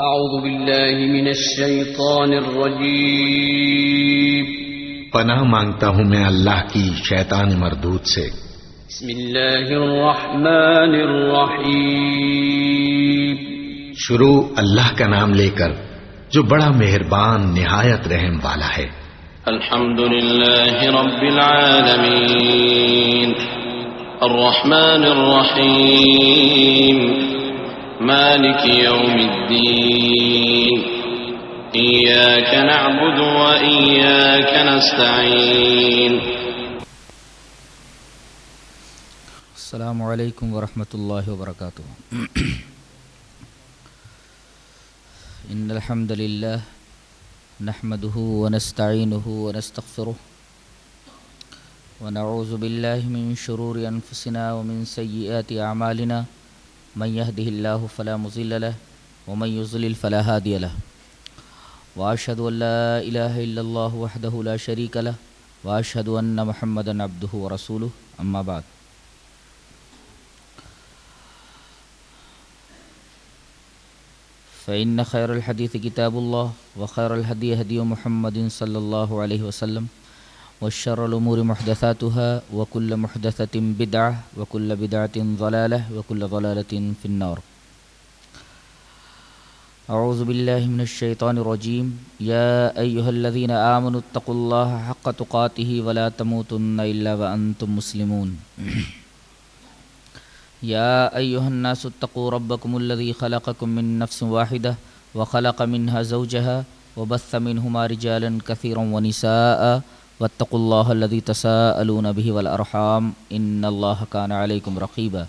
اعوذ باللہ من الشیطان الرجیم پناہ مانگتا ہوں میں اللہ کی شیطان مردود سے۔ بسم اللہ الرحمن الرحیم شروع اللہ کا نام لے کر جو بڑا مہربان نہایت رحم والا ہے۔ الحمد للہ رب العالمین الرحمن الرحیم مالک یوم الدین ایاک نعبد و ایاک نستعین۔ السلام علیکم ورحمۃ اللہ وبرکاتہ۔ ان الحمد للہ نحمده ونستعینه ونستغفره ونعوذ باللہ من شرور انفسنا ومن سیئات اعمالنا من يهده الله فلا مضل له ومن يضلل فلا هادي له واشهد ان لا اله الا الله وحده لا شريك له واشهد ان محمدا عبده ورسوله اما بعد۔ فإن خير الحديث كتاب الله وخير الهدي هدي محمد صلى الله عليه وسلم وشر الأمور محدثاتها وكل محدثة بدعة وكل بدعة ضلالة وكل ضلالة في النار۔ أعوذ بالله من الشيطان الرجيم يا أيها الذين آمنوا اتقوا الله حق تقاته ولا تموتن إلا وأنتم مسلمون۔ يا أيها الناس اتقوا ربكم الذي خلقكم من نفس واحدة وخلق منها زوجها وبث منهما رجالا كثيرا ونساء واتقوا الله الذي تساءلون به والأرحام إن الله كان عليكم رقيبا۔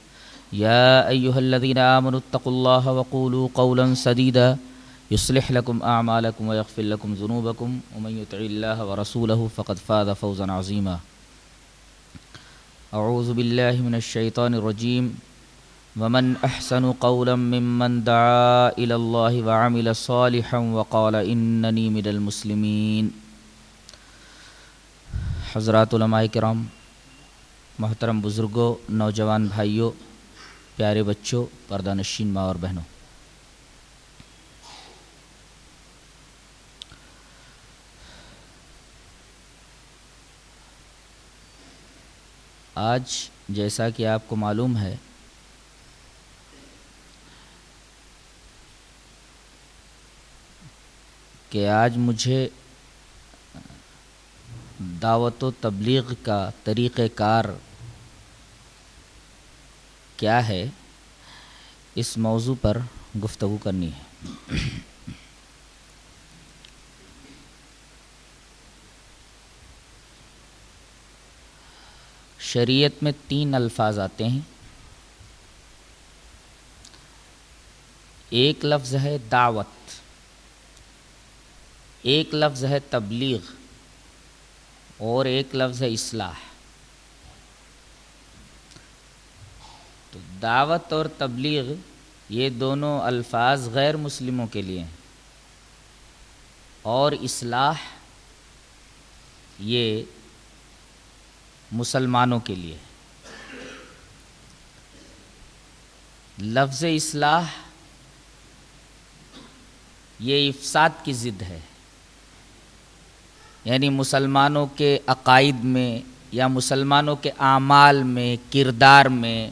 يا أيها الذين آمنوا اتقوا الله وقولوا قولا سديدا يصلح لكم أعمالكم ويغفر لكم ذنوبكم ومن يطع الله ورسوله فقد فاز فوزا عظيما۔ اعوذ باللہ من الشیطان الرجیم ومن احسن قولا ممن دعا الی اللہ وعمل صالحا وقال اننی من المسلمین۔ حضرات علماء کرام، محترم بزرگوں، نوجوان بھائیوں، پیارے بچوں، پردہ نشین ماں اور بہنوں، آج جیسا کہ آپ کو معلوم ہے کہ آج مجھے دعوت و تبلیغ کا طریقہ کار کیا ہے، اس موضوع پر گفتگو کرنی ہے۔ شریعت میں 3 الفاظ آتے ہیں۔ ایک لفظ ہے دعوت، ایک لفظ ہے تبلیغ، اور ایک لفظ ہے اصلاح۔ تو دعوت اور تبلیغ یہ دونوں الفاظ غیر مسلموں کے لیے ہیں، اور اصلاح یہ مسلمانوں کے لیے۔ لفظ اصلاح یہ افساد کی ضد ہے، یعنی مسلمانوں کے عقائد میں یا مسلمانوں کے اعمال میں، کردار میں،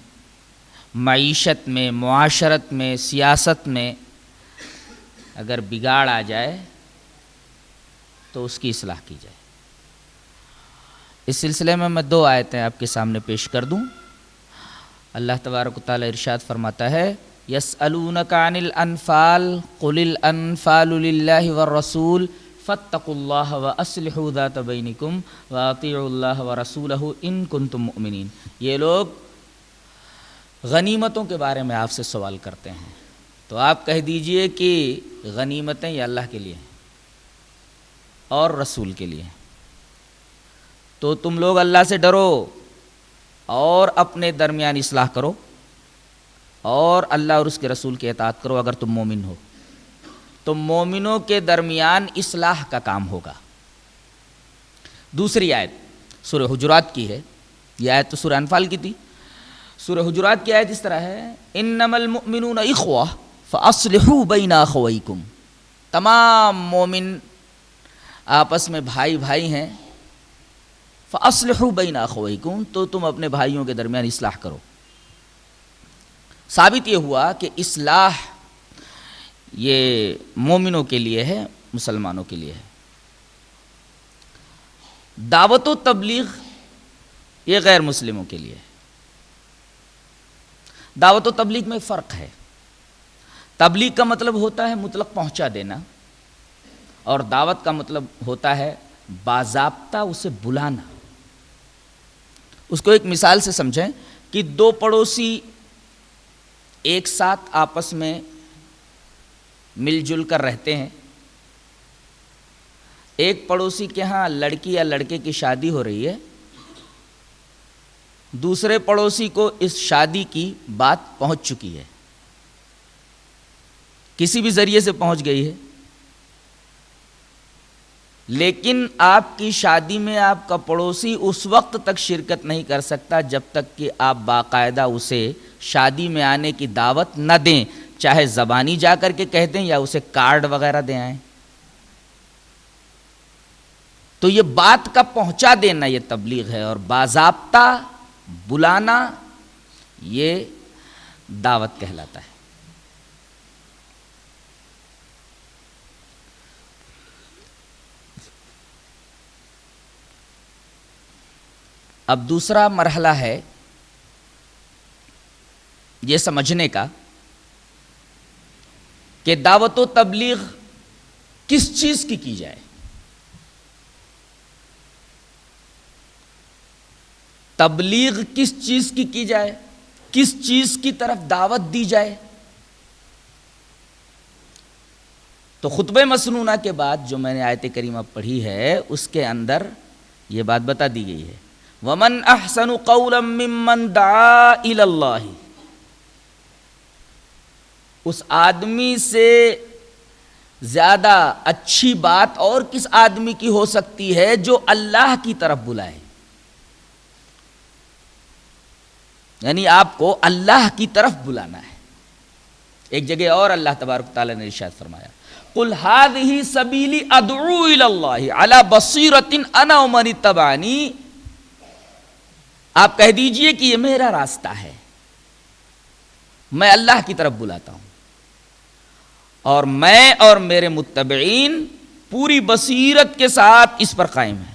معیشت میں، معاشرت میں، سیاست میں اگر بگاڑ آ جائے تو اس کی اصلاح کی جائے۔ اس سلسلے میں 2 آیتیں آپ کے سامنے پیش کر دوں۔ اللہ تبارک و تعالی ارشاد فرماتا ہے یسألونک عن الانفال قل الانفال للہ والرسول فاتقوا اللہ واصلحوا ذات بینکم واطیعوا اللہ ورسولہ ان کنتم مؤمنین۔ یہ لوگ غنیمتوں کے بارے میں آپ سے سوال کرتے ہیں، تو آپ کہہ دیجئے کہ غنیمتیں یہ اللہ کے لیے ہیں اور رسول کے لیے ہیں، تو تم لوگ اللہ سے ڈرو اور اپنے درمیان اصلاح کرو اور اللہ اور اس کے رسول کی اطاعت کرو اگر تم مومن ہو، تو مومنوں کے درمیان اصلاح کا کام ہوگا۔ دوسری آیت سورہ حجرات کی ہے، یہ آیت تو سورہ انفال کی تھی۔ سورہ حجرات کی آیت اس طرح ہے انما المؤمنون اخوہ فَأَصْلِحُوا بَيْنَ أَخَوَيْكُمْ، تمام مومن آپس میں بھائی بھائی ہیں، فَأَصْلِحُوا بَيْنَ أَخَوَيْكُمْ، تو تم اپنے بھائیوں کے درمیان اصلاح کرو۔ ثابت یہ ہوا کہ اصلاح یہ مومنوں کے لیے ہے، مسلمانوں کے لیے ہے۔ دعوت و تبلیغ یہ غیر مسلموں کے لیے ہے۔ دعوت و تبلیغ میں فرق ہے۔ تبلیغ کا مطلب ہوتا ہے مطلق پہنچا دینا، اور دعوت کا مطلب ہوتا ہے باضابطہ اسے بلانا۔ اس کو ایک مثال سے سمجھیں کہ دو پڑوسی ایک ساتھ آپس میں مل جل کر رہتے ہیں۔ ایک پڑوسی کے ہاں لڑکی یا لڑکے کی شادی ہو رہی ہے، دوسرے پڑوسی کو اس شادی کی بات پہنچ چکی ہے، کسی بھی ذریعے سے پہنچ گئی ہے، لیکن آپ کی شادی میں آپ کا پڑوسی اس وقت تک شرکت نہیں کر سکتا جب تک کہ آپ باقاعدہ اسے شادی میں آنے کی دعوت نہ دیں، چاہے زبانی جا کر کے کہہ دیں یا اسے کارڈ وغیرہ دے آئیں۔ تو یہ بات کا پہنچا دینا یہ تبلیغ ہے، اور باضابطہ بلانا یہ دعوت کہلاتا ہے۔ اب دوسرا مرحلہ ہے یہ سمجھنے کا کہ دعوت و تبلیغ کس چیز کی جائے۔ تبلیغ کس چیز کی جائے، کس چیز کی طرف دعوت دی جائے۔ تو خطبہ مسنونہ کے بعد جو میں نے آیت کریمہ پڑھی ہے اس کے اندر یہ بات بتا دی گئی ہے، وَمَنْ أَحْسَنُ قَوْلًا مِّمَّنْ دَعَا إِلَى اللَّهِ، اس آدمی سے زیادہ اچھی بات اور کس آدمی کی ہو سکتی ہے جو اللہ کی طرف بلائے، یعنی آپ کو اللہ کی طرف بلانا ہے۔ ایک جگہ اور اللہ تبارک تعالیٰ نے ارشاد فرمایا، قُلْ هَذِهِ سَبِيلِي أَدْعُو إِلَى اللَّهِ عَلَى بَصِيرَةٍ أَنَا وَمَنِ اتَّبَعَنِي، آپ کہہ دیجئے کہ یہ میرا راستہ ہے، میں اللہ کی طرف بلاتا ہوں، اور میں اور میرے متبعین پوری بصیرت کے ساتھ اس پر قائم ہیں۔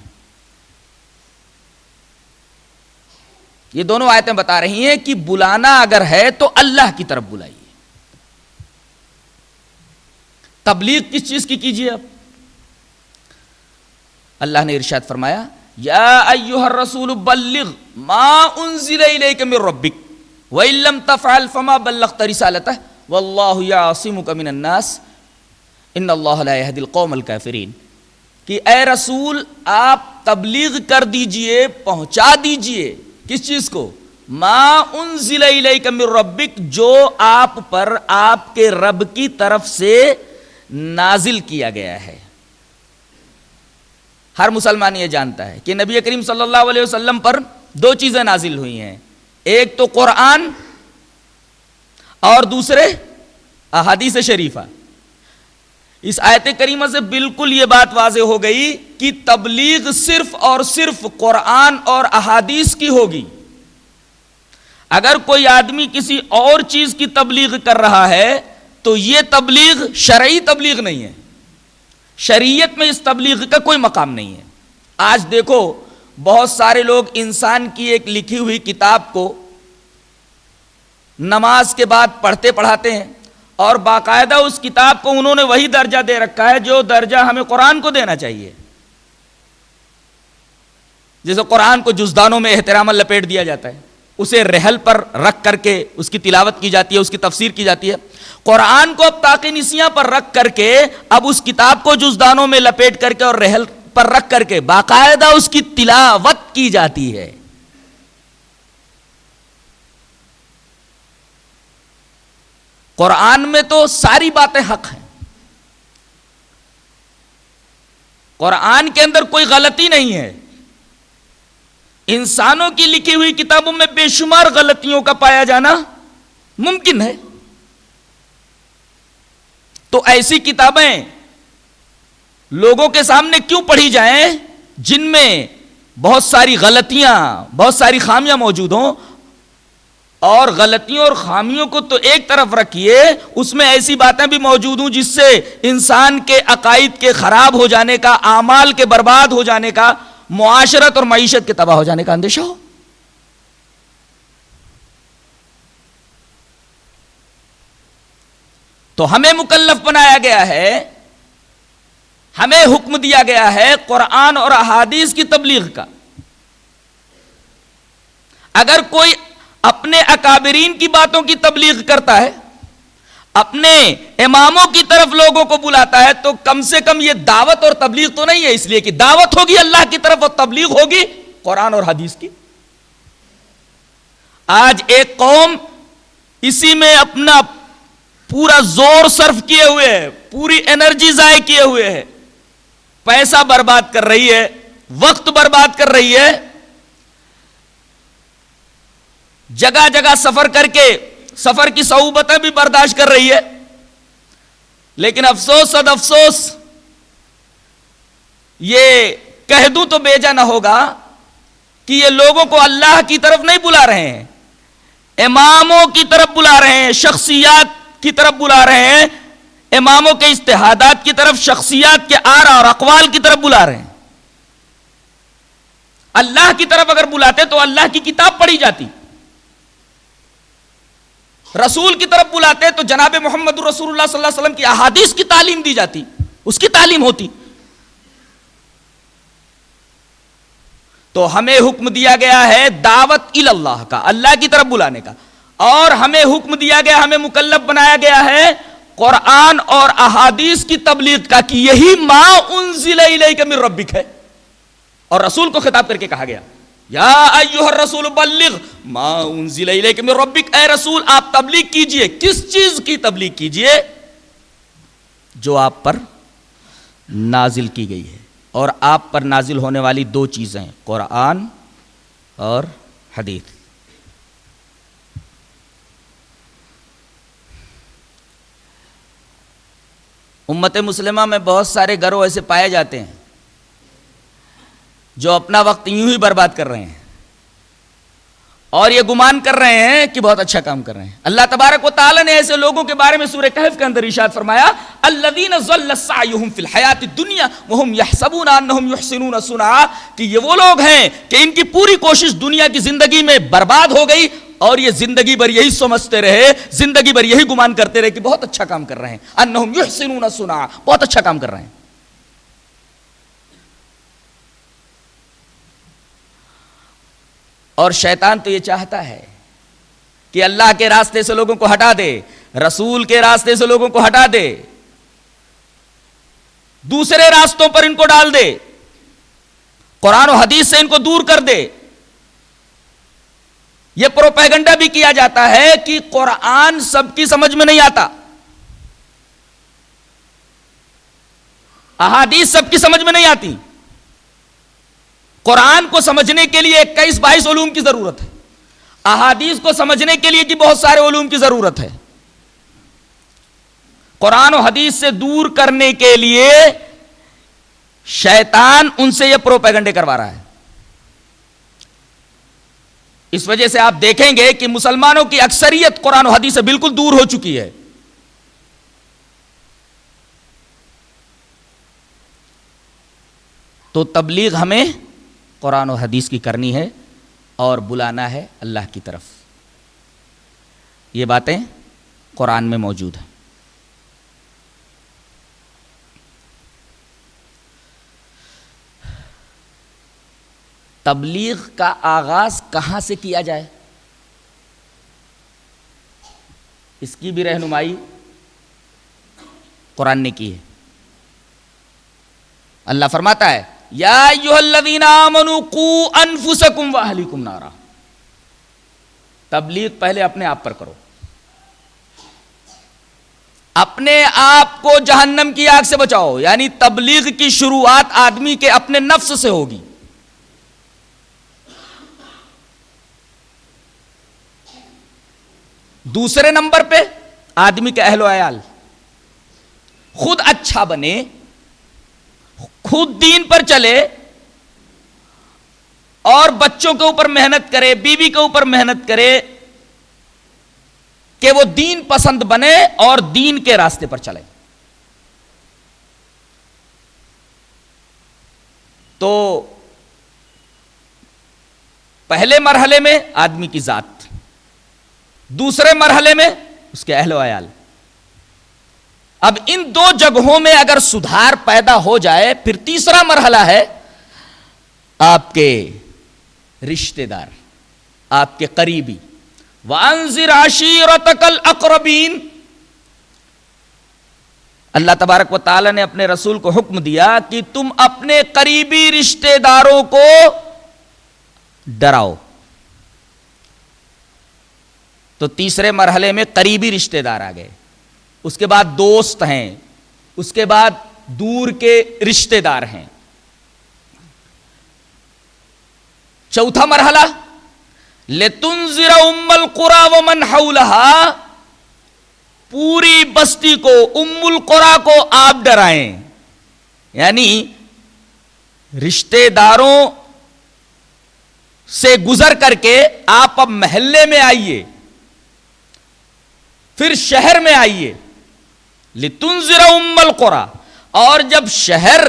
یہ دونوں آیتیں بتا رہی ہیں کہ بلانا اگر ہے تو اللہ کی طرف بلائیے۔ تبلیغ کس چیز کی کیجیے؟ اب اللہ نے ارشاد فرمایا، یا ایھا الرسول بلغ ما انزل الیک من ربک وان لم تفعل فما بلغت رسالتہ واللہ یعصمک من الناس ان اللہ لا یہدی القوم الکافرین، کہ اے رسول آپ تبلیغ کر دیجئے، پہنچا دیجئے کس چیز کو؟ ما انزل الیک من ربک، جو آپ پر آپ کے رب کی طرف سے نازل کیا گیا ہے۔ ہر مسلمان یہ جانتا ہے کہ نبی کریم صلی اللہ علیہ وسلم پر دو چیزیں نازل ہوئی ہیں، ایک تو قرآن اور دوسرے احادیث شریفہ۔ اس آیت کریمہ سے بالکل یہ بات واضح ہو گئی کہ تبلیغ صرف اور صرف قرآن اور احادیث کی ہوگی۔ اگر کوئی آدمی کسی اور چیز کی تبلیغ کر رہا ہے تو یہ تبلیغ شرعی تبلیغ نہیں ہے، شریعت میں اس تبلیغ کا کوئی مقام نہیں ہے۔ آج دیکھو بہت سارے لوگ انسان کی ایک لکھی ہوئی کتاب کو نماز کے بعد پڑھتے پڑھاتے ہیں، اور باقاعدہ اس کتاب کو انہوں نے وہی درجہ دے رکھا ہے جو درجہ ہمیں قرآن کو دینا چاہیے۔ جیسے قرآن کو جزدانوں میں احتراما لپیٹ دیا جاتا ہے، اسے رحل پر رکھ کر کے اس کی تلاوت کی جاتی ہے، اس کی تفسیر کی جاتی ہے، قرآن کو اب طاق نسیاں پر رکھ کر کے اب اس کتاب کو جزدانوں میں لپیٹ کر کے اور رحل پر رکھ کر کے باقاعدہ اس کی تلاوت کی جاتی ہے۔ قرآن میں تو ساری باتیں حق ہیں، قرآن کے اندر کوئی غلطی نہیں ہے۔ انسانوں کی لکھی ہوئی کتابوں میں بے شمار غلطیوں کا پایا جانا ممکن ہے، تو ایسی کتابیں لوگوں کے سامنے کیوں پڑھی جائیں جن میں بہت ساری غلطیاں، بہت ساری خامیاں موجود ہوں؟ اور غلطیوں اور خامیوں کو تو ایک طرف رکھیے، اس میں ایسی باتیں بھی موجود ہوں جس سے انسان کے عقائد کے خراب ہو جانے کا، اعمال کے برباد ہو جانے کا، معاشرت اور معیشت کے تباہ ہو جانے کا اندیشہ ہو۔ تو ہمیں مکلف بنایا گیا ہے، ہمیں حکم دیا گیا ہے قرآن اور احادیث کی تبلیغ کا۔ اگر کوئی اپنے اکابرین کی باتوں کی تبلیغ کرتا ہے، اپنے اماموں کی طرف لوگوں کو بلاتا ہے، تو کم سے کم یہ دعوت اور تبلیغ تو نہیں ہے، اس لیے کہ دعوت ہوگی اللہ کی طرف اور تبلیغ ہوگی قرآن اور حدیث کی۔ آج ایک قوم اسی میں اپنا پورا زور صرف کیے ہوئے ہے، پوری انرجی ضائع کیے ہوئے ہے، پیسہ برباد کر رہی ہے، وقت برباد کر رہی ہے، جگہ جگہ سفر کر کے سفر کی صعوبتیں بھی برداشت کر رہی ہے، لیکن افسوس صد افسوس، یہ کہہ دوں تو بیجا نہ ہوگا کہ یہ لوگوں کو اللہ کی طرف نہیں بلا رہے ہیں، اماموں کی طرف بلا رہے ہیں، شخصیات کی طرف بلا رہے ہیں، اماموں کے اجتہادات کی طرف، شخصیات کے آراء اور اقوال کی طرف بلا رہے ہیں۔ اللہ کی طرف اگر بلاتے تو اللہ کی کتاب پڑھی جاتی، رسول کی طرف بلاتے تو جناب محمد رسول اللہ صلی اللہ علیہ وسلم کی احادیث کی تعلیم دی جاتی، اس کی تعلیم ہوتی۔ تو ہمیں حکم دیا گیا ہے دعوت اللہ کا، اللہ کی طرف بلانے کا، اور ہمیں حکم دیا گیا، ہمیں مکلف بنایا گیا ہے قرآن اور احادیث کی تبلیغ کا، کہ یہی ما انزل الیک من ربک ہے۔ اور رسول کو خطاب کر کے کہا گیا یا ایھا الرسول بلغ ما انزل الیک من ربک، اے رسول آپ تبلیغ کیجئے۔ کس چیز کی تبلیغ کیجئے؟ جو آپ پر نازل کی گئی ہے، اور آپ پر نازل ہونے والی دو چیزیں، قرآن اور حدیث۔ امت مسلمہ میں بہت سارے گروہ ایسے پائے جاتے ہیں جو اپنا وقت یوں ہی برباد کر رہے ہیں، اور یہ گمان کر رہے ہیں کہ بہت اچھا کام کر رہے ہیں۔ اللہ تبارک و تعالی نے ایسے لوگوں کے بارے میں سورہ کہف کے اندر ارشاد فرمایا الذین ضل سعیہم فی الحیاۃ الدنیا وہم یحسبون انہم یحسنون صنعا، کہ یہ وہ لوگ ہیں کہ ان کی پوری کوشش دنیا کی زندگی میں برباد ہو گئی، اور یہ زندگی بھر یہی سمجھتے رہے، زندگی بھر یہی گمان کرتے رہے کہ بہت اچھا کام کر رہے ہیں، انہم یحسنون صنعا، بہت اچھا کام کر رہے ہیں۔ اور شیطان تو یہ چاہتا ہے کہ اللہ کے راستے سے لوگوں کو ہٹا دے، رسول کے راستے سے لوگوں کو ہٹا دے، دوسرے راستوں پر ان کو ڈال دے، قرآن و حدیث سے ان کو دور کر دے۔ یہ پروپیگنڈا بھی کیا جاتا ہے کہ قرآن سب کی سمجھ میں نہیں آتا، احادیث سب کی سمجھ میں نہیں آتی، قرآن کو سمجھنے کے لیے 21-22 علوم کی ضرورت ہے، احادیث کو سمجھنے کے لیے کہ بہت سارے علوم کی ضرورت ہے۔ قرآن و حدیث سے دور کرنے کے لیے شیطان ان سے یہ پروپیگنڈے کروا رہا ہے۔ اس وجہ سے آپ دیکھیں گے کہ مسلمانوں کی اکثریت قرآن و حدیث سے بالکل دور ہو چکی ہے۔ تو تبلیغ ہمیں قرآن و حدیث کی کرنی ہے اور بلانا ہے اللہ کی طرف۔ یہ باتیں قرآن میں موجود ہیں۔ تبلیغ کا آغاز کہاں سے کیا جائے، اس کی بھی رہنمائی قرآن نے کی ہے۔ اللہ فرماتا ہے یا ایھا الذین آمنوا قوا انفسکم واہلیکم نارا، تبلیغ پہلے اپنے آپ پر کرو، اپنے آپ کو جہنم کی آگ سے بچاؤ، یعنی تبلیغ کی شروعات آدمی کے اپنے نفس سے ہوگی۔ دوسرے نمبر پہ آدمی کے اہل و عیال، خود اچھا بنے، خود دین پر چلے اور بچوں کے اوپر محنت کرے، بیوی کے اوپر محنت کرے کہ وہ دین پسند بنے اور دین کے راستے پر چلے. تو پہلے مرحلے میں آدمی کی ذات، دوسرے مرحلے میں اس کے اہل و عیال. اب ان دو جگہوں میں اگر سدھار پیدا ہو جائے، پھر تیسرا مرحلہ ہے آپ کے رشتہ دار، آپ کے قریبی. وَأَنذِرْ عَشِيرَتَكَ الْأَقْرَبِينَ. اللہ تبارک و تعالی نے اپنے رسول کو حکم دیا کہ تم اپنے قریبی رشتہ داروں کو ڈراؤ. تو تیسرے مرحلے میں قریبی رشتہ دار آ گئے، اس کے بعد دوست ہیں، اس کے بعد دور کے رشتہ دار ہیں. چوتھا مرحلہ لِتُنذِرَ أُمَّ الْقُرَىٰ وَمَنْ حَوْلَهَا. پوری بستی کو، ام القریٰ کو آپ ڈرائیں. یعنی رشتہ داروں سے گزر کر کے آپ اب محلے میں آئیے، پھر شہر میں آئیے. لِتُنذِرَ أُمَّ الْقُرَىٰ. اور جب شہر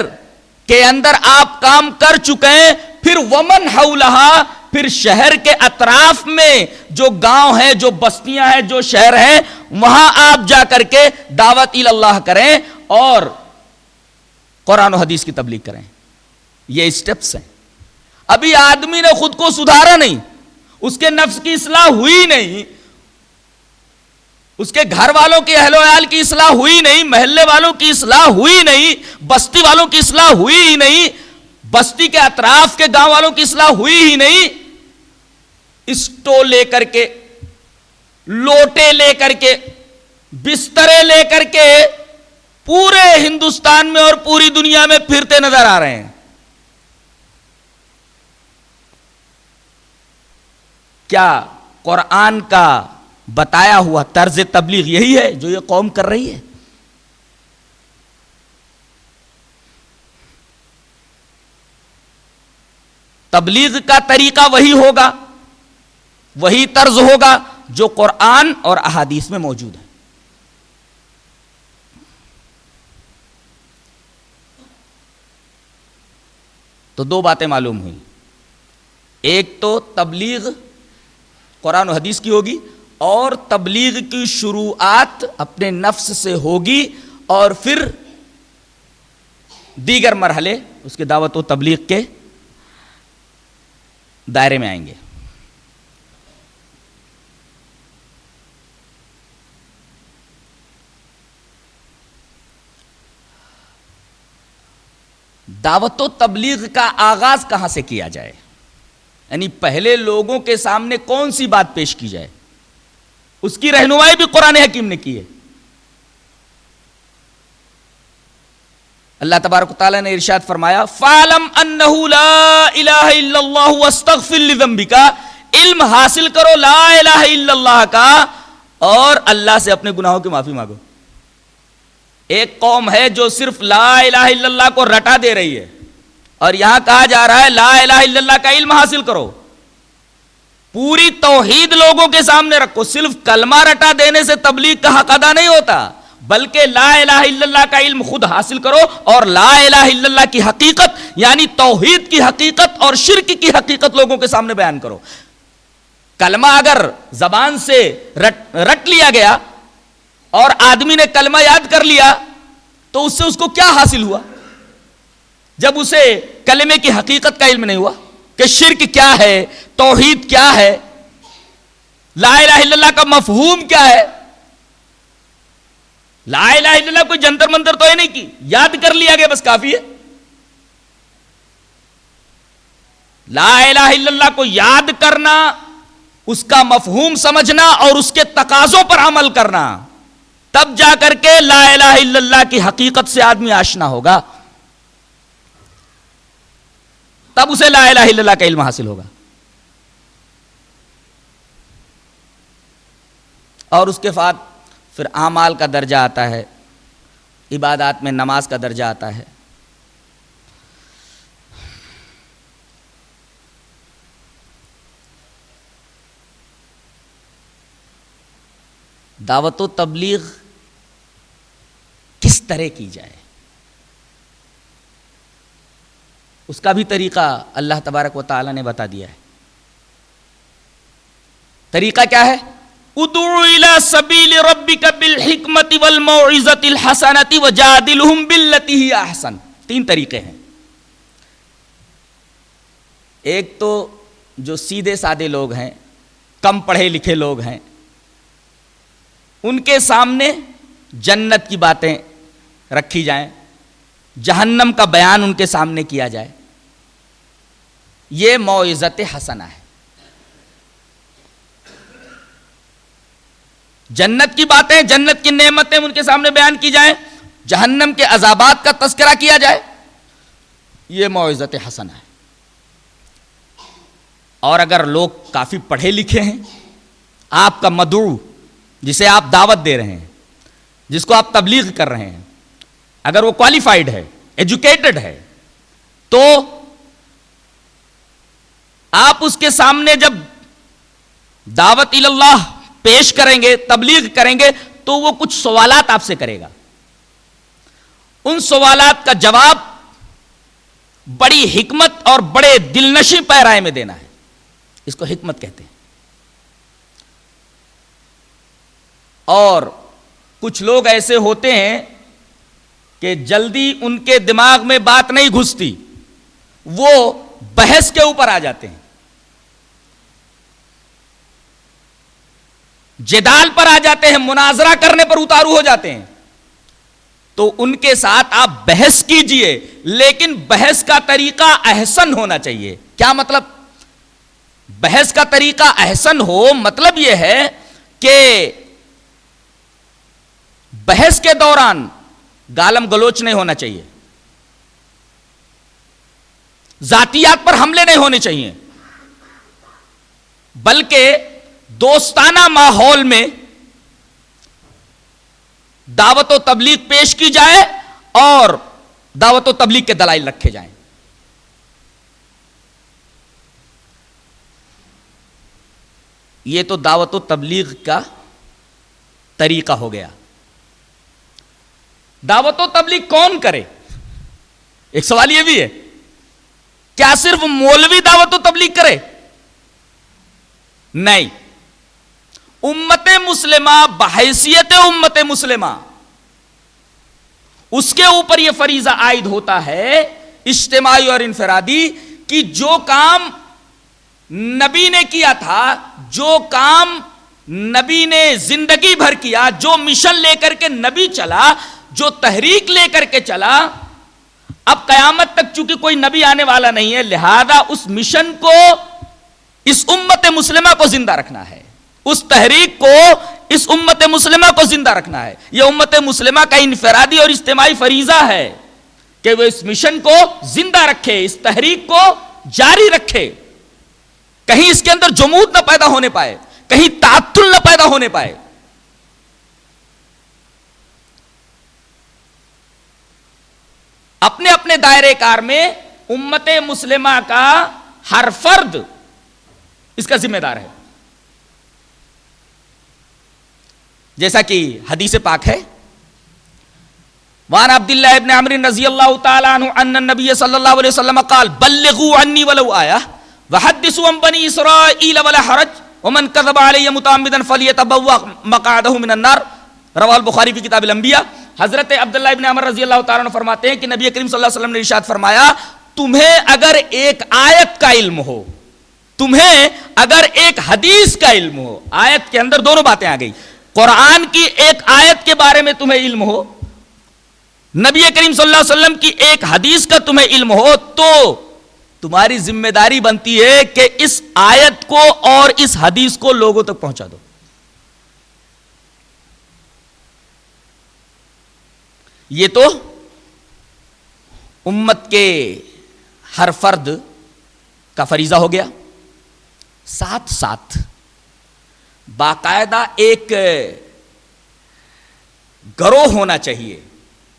کے اندر آپ کام کر چکے ہیں، پھر ومن حولہا، پھر شہر کے اطراف میں جو گاؤں ہیں، جو بستیاں ہیں، جو شہر ہیں، وہاں آپ جا کر کے دعوت اللہ کریں اور قرآن و حدیث کی تبلیغ کریں. یہ اسٹیپس ہیں. ابھی آدمی نے خود کو سدھارا نہیں، اس کے نفس کی اصلاح ہوئی نہیں، اس کے گھر والوں کی، اہل و عیال کی اصلاح ہوئی نہیں، محلے والوں کی اصلاح ہوئی نہیں، بستی والوں کی اصلاح ہوئی ہی نہیں، بستی کے اطراف کے گاؤں والوں کی اصلاح ہوئی ہی نہیں. اسٹو لے کر کے، لوٹے لے کر کے، بسترے لے کر کے پورے ہندوستان میں اور پوری دنیا میں پھرتے نظر آ رہے ہیں. کیا قرآن کا بتایا ہوا طرز تبلیغ یہی ہے جو یہ قوم کر رہی ہے؟ تبلیغ کا طریقہ وہی ہوگا، وہی طرز ہوگا جو قرآن اور احادیث میں موجود ہے. تو دو باتیں معلوم ہوئی. ایک تو تبلیغ قرآن و حدیث کی ہوگی، اور تبلیغ کی شروعات اپنے نفس سے ہوگی، اور پھر دیگر مرحلے اس کے دعوت و تبلیغ کے دائرے میں آئیں گے. دعوت و تبلیغ کا آغاز کہاں سے کیا جائے؟ یعنی پہلے لوگوں کے سامنے کون سی بات پیش کی جائے؟ اس کی رہنمائی بھی قرآن حکیم نے کی ہے. اللہ تبارک و تعالیٰ نے ارشاد فرمایا فَعْلَمْ أَنَّهُ لَا إِلَهَ إِلَّا اللَّهُ وَاسْتَغْفِرْ لِذَنبِكَ. علم حاصل کرو لا الہ الا اللہ کا اور اللہ سے اپنے گناہوں کی معافی مانگو. ایک قوم ہے جو صرف لا الہ الا اللہ کو رٹا دے رہی ہے، اور یہاں کہا جا رہا ہے لا الہ الا اللہ کا علم حاصل کرو. پوری توحید لوگوں کے سامنے رکھو. صرف کلمہ رٹا دینے سے تبلیغ کا حق ادا نہیں ہوتا، بلکہ لا الہ الا اللہ کا علم خود حاصل کرو اور لا الہ الا اللہ کی حقیقت یعنی توحید کی حقیقت اور شرک کی حقیقت لوگوں کے سامنے بیان کرو. کلمہ اگر زبان سے رٹ لیا گیا اور آدمی نے کلمہ یاد کر لیا تو اس سے اس کو کیا حاصل ہوا؟ جب اسے کلمے کی حقیقت کا علم نہیں ہوا کہ شرک کیا ہے، توحید کیا ہے، لا الہ الا اللہ کا مفہوم کیا ہے. لا الہ الا اللہ کوئی جنتر منتر تو ہے نہیں کی، یاد کر لیا گیا بس کافی ہے. لا الہ الا اللہ کو یاد کرنا، اس کا مفہوم سمجھنا اور اس کے تقاضوں پر عمل کرنا، تب جا کر کے لا الہ الا اللہ کی حقیقت سے آدمی آشنا ہوگا، تب اسے لا الہ الا اللہ کا علم حاصل ہوگا. اور اس کے بعد پھر اعمال کا درجہ آتا ہے، عبادات میں نماز کا درجہ آتا ہے. دعوت و تبلیغ کس طرح کی جائے، اس کا بھی طریقہ اللہ تبارک و تعالی نے بتا دیا ہے. طریقہ کیا ہے؟ ادعو الی سبیل ربک بالحکمت والموعظۃ الحسنۃ وجادلہم باللتی ہی احسن. 3 طریقے ہیں. ایک تو جو سیدھے سادے لوگ ہیں، کم پڑھے لکھے لوگ ہیں، ان کے سامنے جنت کی باتیں رکھی جائیں، جہنم کا بیان ان کے سامنے کیا جائے. یہ موعظت حسنہ ہے. جنت کی باتیں، جنت کی نعمتیں ان کے سامنے بیان کی جائیں، جہنم کے عذابات کا تذکرہ کیا جائے. یہ موعظت حسنہ ہے. اور اگر لوگ کافی پڑھے لکھے ہیں، آپ کا مدعو جسے آپ دعوت دے رہے ہیں، جس کو آپ تبلیغ کر رہے ہیں، اگر وہ کوالیفائڈ ہے، ایجوکیٹڈ ہے، تو آپ اس کے سامنے جب دعوت اللہ پیش کریں گے، تبلیغ کریں گے، تو وہ کچھ سوالات آپ سے کرے گا. ان سوالات کا جواب بڑی حکمت اور بڑے دلنشیں پیرائے میں دینا ہے. اس کو حکمت کہتے ہیں. اور کچھ لوگ ایسے ہوتے ہیں کہ جلدی ان کے دماغ میں بات نہیں گھستی، وہ بحث کے اوپر آ جاتے ہیں، جدال پر آ جاتے ہیں، مناظرہ کرنے پر اتارو ہو جاتے ہیں. تو ان کے ساتھ آپ بحث کیجئے، لیکن بحث کا طریقہ احسن ہونا چاہیے. کیا مطلب؟ بحث کا طریقہ احسن ہو مطلب یہ ہے کہ بحث کے دوران گالم گلوچ نہیں ہونا چاہیے، ذاتیات پر حملے نہیں ہونے چاہیے، بلکہ دوستانہ ماحول میں دعوت و تبلیغ پیش کی جائے اور دعوت و تبلیغ کے دلائل رکھے جائیں. یہ تو دعوت و تبلیغ کا طریقہ ہو گیا. دعوت و تبلیغ کون کرے؟ ایک سوال یہ بھی ہے، کیا صرف مولوی دعوت و تبلیغ کرے؟ نہیں. امت مسلمہ بحیثیت امت مسلمہ، اس کے اوپر یہ فریضہ عائد ہوتا ہے اجتماعی اور انفرادی، کہ جو کام نبی نے کیا تھا، جو کام نبی نے زندگی بھر کیا، جو مشن لے کر کے نبی چلا، جو تحریک لے کر کے چلا، اب قیامت تک چونکہ کوئی نبی آنے والا نہیں ہے، لہذا اس مشن کو، اس امت مسلمہ کو زندہ رکھنا ہے، اس تحریک کو، اس امت مسلمہ کو زندہ رکھنا ہے. یہ امت مسلمہ کا انفرادی اور اجتماعی فریضہ ہے کہ وہ اس مشن کو زندہ رکھے، اس تحریک کو جاری رکھے، کہیں اس کے اندر جمود نہ پیدا ہونے پائے، کہیں تعطل نہ پیدا ہونے پائے. اپنے اپنے دائرے کار میں امت مسلمہ کا ہر فرد اس کا ذمہ دار ہے. جیسا کہ حدیث پاک ہے، وعن عبداللہ ابن عمرو رضی اللہ تعالی عنہ ان النبی صلی اللہ علیہ وسلم قال بلغوا عنی ولو آیہ وحدثوا عن بنی اسرائیل ولا حرج ومن کذب علی متعمدا فلیتبوأ مقعدہ من النار. رواہ البخاری فی کتاب الانبیاء. حضرت عبداللہ ابن عمر رضی اللہ تعالیٰ عنہ فرماتے ہیں کہ نبی کریم صلی اللہ علیہ وسلم نے ارشاد فرمایا، تمہیں اگر ایک آیت کا علم ہو، تمہیں اگر ایک حدیث کا علم ہو، آیت کے اندر دونوں باتیں آ گئی، قرآن کی ایک آیت کے بارے میں تمہیں علم ہو، نبی کریم صلی اللہ علیہ وسلم کی ایک حدیث کا تمہیں علم ہو، تو تمہاری ذمہ داری بنتی ہے کہ اس آیت کو اور اس حدیث کو لوگوں تک پہنچا دو. یہ تو امت کے ہر فرد کا فریضہ ہو گیا. ساتھ ساتھ باقاعدہ ایک گروہ ہونا چاہیے،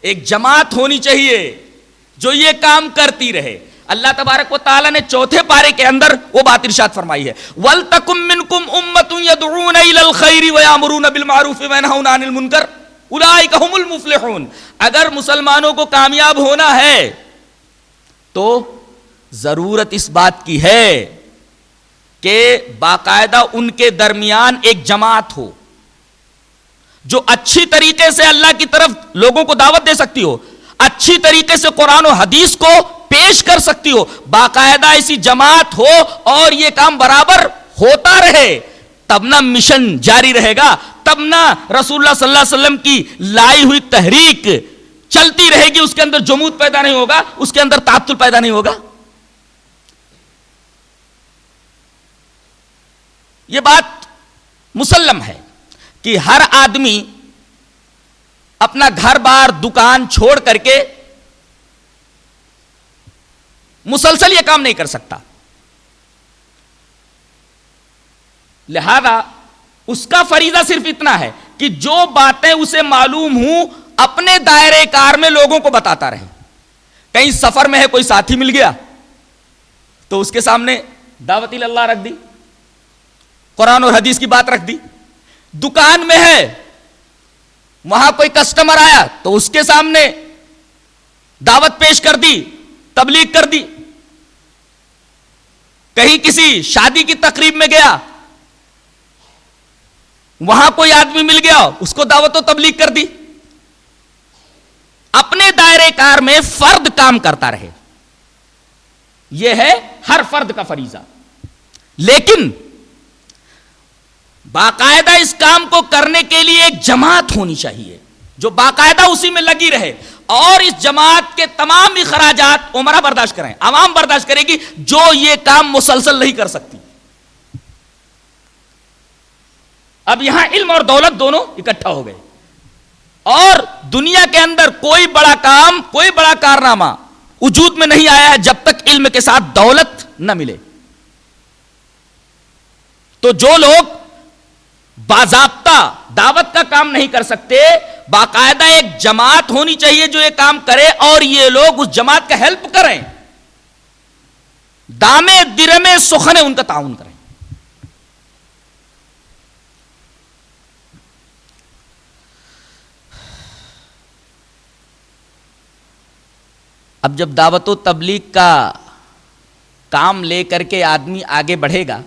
ایک جماعت ہونی چاہیے جو یہ کام کرتی رہے. اللہ تبارک و تعالیٰ نے چوتھے پارے کے اندر وہ بات ارشاد فرمائی ہے وَلْتَكُمْ مِنْكُمْ أُمَّةٌ يَدْعُونَ إِلَى الْخَيْرِ وَيَأْمُرُونَ بِالْمَعْرُوفِ وَيَنْهَوْنَ عَنِ الْمُنْكَرِ أُولَئِكَ هُمُ الْمُفْلِحُونَ. اگر مسلمانوں کو کامیاب ہونا ہے تو ضرورت اس بات کی ہے کہ باقاعدہ ان کے درمیان ایک جماعت ہو جو اچھی طریقے سے اللہ کی طرف لوگوں کو دعوت دے سکتی ہو, اچھی طریقے سے قرآن و حدیث کو پیش کر سکتی ہو. باقاعدہ ایسی جماعت ہو اور یہ کام برابر ہوتا رہے, تب نہ مشن جاری رہے گا, تب نہ رسول اللہ صلی اللہ علیہ وسلم کی لائی ہوئی تحریک چلتی رہے گی, اس کے اندر جمود پیدا نہیں ہوگا, اس کے اندر تعطل پیدا نہیں ہوگا. یہ بات مسلم ہے کہ ہر آدمی اپنا گھر بار دکان چھوڑ کر کے مسلسل یہ کام نہیں کر سکتا. لہذا اس کا فریضہ صرف اتنا ہے کہ جو باتیں اسے معلوم ہوں اپنے دائرے کار میں لوگوں کو بتاتا رہے. کہیں سفر میں ہے, کوئی ساتھی مل گیا تو اس کے سامنے دعوت اللہ رکھ دی, قرآن اور حدیث کی بات رکھ دی. دکان میں ہے, وہاں کوئی کسٹمر آیا تو اس کے سامنے دعوت پیش کر دی, تبلیغ کر دی. کہیں کسی شادی کی تقریب میں گیا, وہاں کوئی آدمی مل گیا, اس کو دعوت و تبلیغ کر دی. اپنے دائرے کار میں فرد کام کرتا رہے, یہ ہے ہر فرد کا فریضہ. لیکن باقاعدہ اس کام کو کرنے کے لیے ایک جماعت ہونی چاہیے جو باقاعدہ اسی میں لگی رہے, اور اس جماعت کے تمام اخراجات عمرہ برداشت کریں, عوام برداشت کرے گی جو یہ کام مسلسل نہیں کر سکتی. اب یہاں علم اور دولت دونوں اکٹھا ہو گئے, اور دنیا کے اندر کوئی بڑا کام, کوئی بڑا کارنامہ وجود میں نہیں آیا ہے جب تک علم کے ساتھ دولت نہ ملے. تو جو لوگ باضابطہ دعوت کا کام نہیں کر سکتے, باقاعدہ ایک جماعت ہونی چاہیے جو یہ کام کرے, اور یہ لوگ اس جماعت کا ہیلپ کریں, دامے درمے سخنے ان کا تعاون کریں. اب جب دعوت و تبلیغ کا کام لے کر کے آدمی آگے بڑھے گا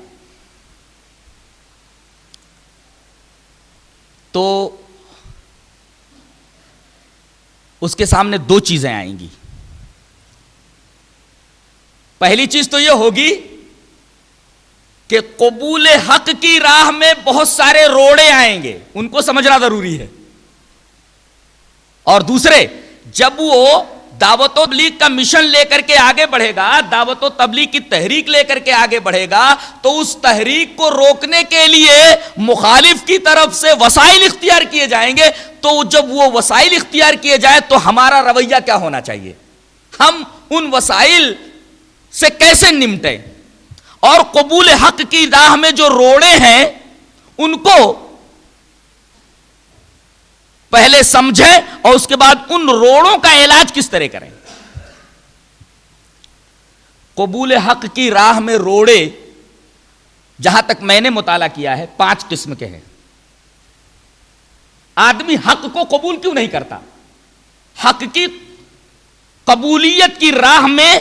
تو اس کے سامنے دو چیزیں آئیں گی. پہلی چیز تو یہ ہوگی کہ قبول حق کی راہ میں بہت سارے روڑے آئیں گے, ان کو سمجھنا ضروری ہے. اور دوسرے, جب وہ دعوت و تبلیغ کا مشن لے کر کے آگے بڑھے گا, دعوت و تبلیغ کی تحریک لے کر کے آگے بڑھے گا, تو اس تحریک کو روکنے کے لیے مخالف کی طرف سے وسائل اختیار کیے جائیں گے. تو جب وہ وسائل اختیار کیے جائیں تو ہمارا رویہ کیا ہونا چاہیے, ہم ان وسائل سے کیسے نمٹیں, اور قبول حق کی راہ میں جو روڑے ہیں ان کو پہلے سمجھیں, اور اس کے بعد ان روڑوں کا علاج کس طرح کریں. قبول حق کی راہ میں روڑے جہاں تک میں نے مطالعہ کیا ہے 5 قسم کے ہیں. آدمی حق کو قبول کیوں نہیں کرتا؟ حق کی قبولیت کی راہ میں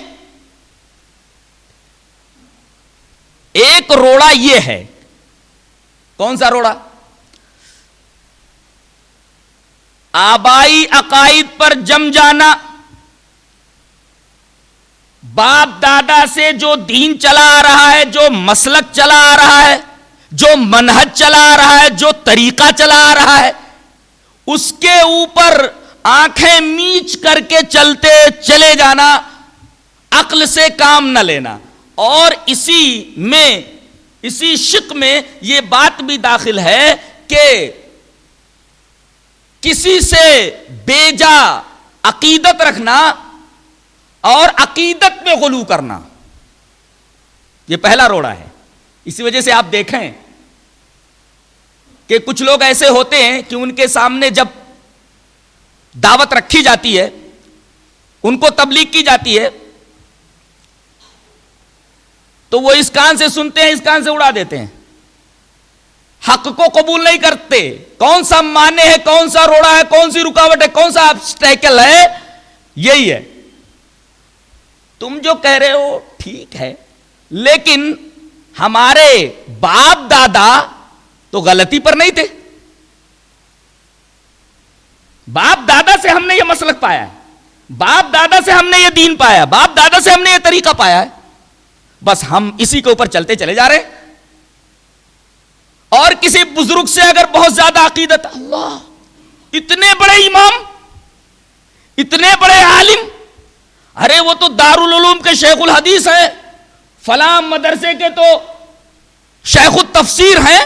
ایک روڑا یہ ہے. کون سا روڑا؟ آبائی عقائد پر جم جانا, باپ دادا سے جو دین چلا آ رہا ہے, جو مسلک چلا آ رہا ہے, جو منہج چلا آ رہا ہے, جو طریقہ چلا آ رہا ہے, اس کے اوپر آنکھیں میچ کر کے چلتے چلے جانا, عقل سے کام نہ لینا. اور اسی شق میں یہ بات بھی داخل ہے کہ کسی سے بیجا عقیدت رکھنا اور عقیدت میں غلو کرنا, یہ پہلا روڑا ہے. اسی وجہ سے آپ دیکھیں کہ کچھ لوگ ایسے ہوتے ہیں کہ ان کے سامنے جب دعوت رکھی جاتی ہے، ان کو تبلیغ کی جاتی ہے، تو وہ اس کان سے سنتے ہیں، اس کان سے اڑا دیتے ہیں، حق کو قبول نہیں کرتے. کون سا معنی ہے، کون سا روڑا ہے، کون سی رکاوٹ ہے، کون سا obstacle ہے؟ یہی ہے. تم جو کہہ رہے ہو ٹھیک ہے، لیکن ہمارے باپ دادا تو غلطی پر نہیں تھے. باپ دادا سے ہم نے یہ مسلک پایا ہے، باپ دادا سے ہم نے یہ دین پایا، باپ دادا سے ہم نے یہ طریقہ پایا ہے، بس ہم اسی کے اوپر چلتے چلے جا رہے ہیں. اور کسی بزرگ سے اگر بہت زیادہ عقیدت، اللہ اتنے بڑے امام، اتنے بڑے عالم، ارے وہ تو دارالعلوم کے شیخ الحدیث ہیں، فلاں مدرسے کے تو شیخ التفسیر ہیں،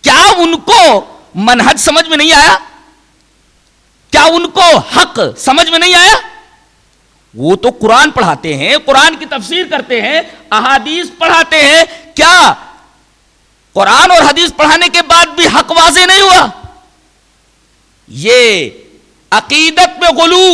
کیا ان کو منہج سمجھ میں نہیں آیا؟ کیا ان کو حق سمجھ میں نہیں آیا؟ وہ تو قرآن پڑھاتے ہیں، قرآن کی تفسیر کرتے ہیں، احادیث پڑھاتے ہیں. کیا قرآن اور حدیث پڑھانے کے بعد بھی حق واضح نہیں ہوا؟ یہ عقیدت میں غلو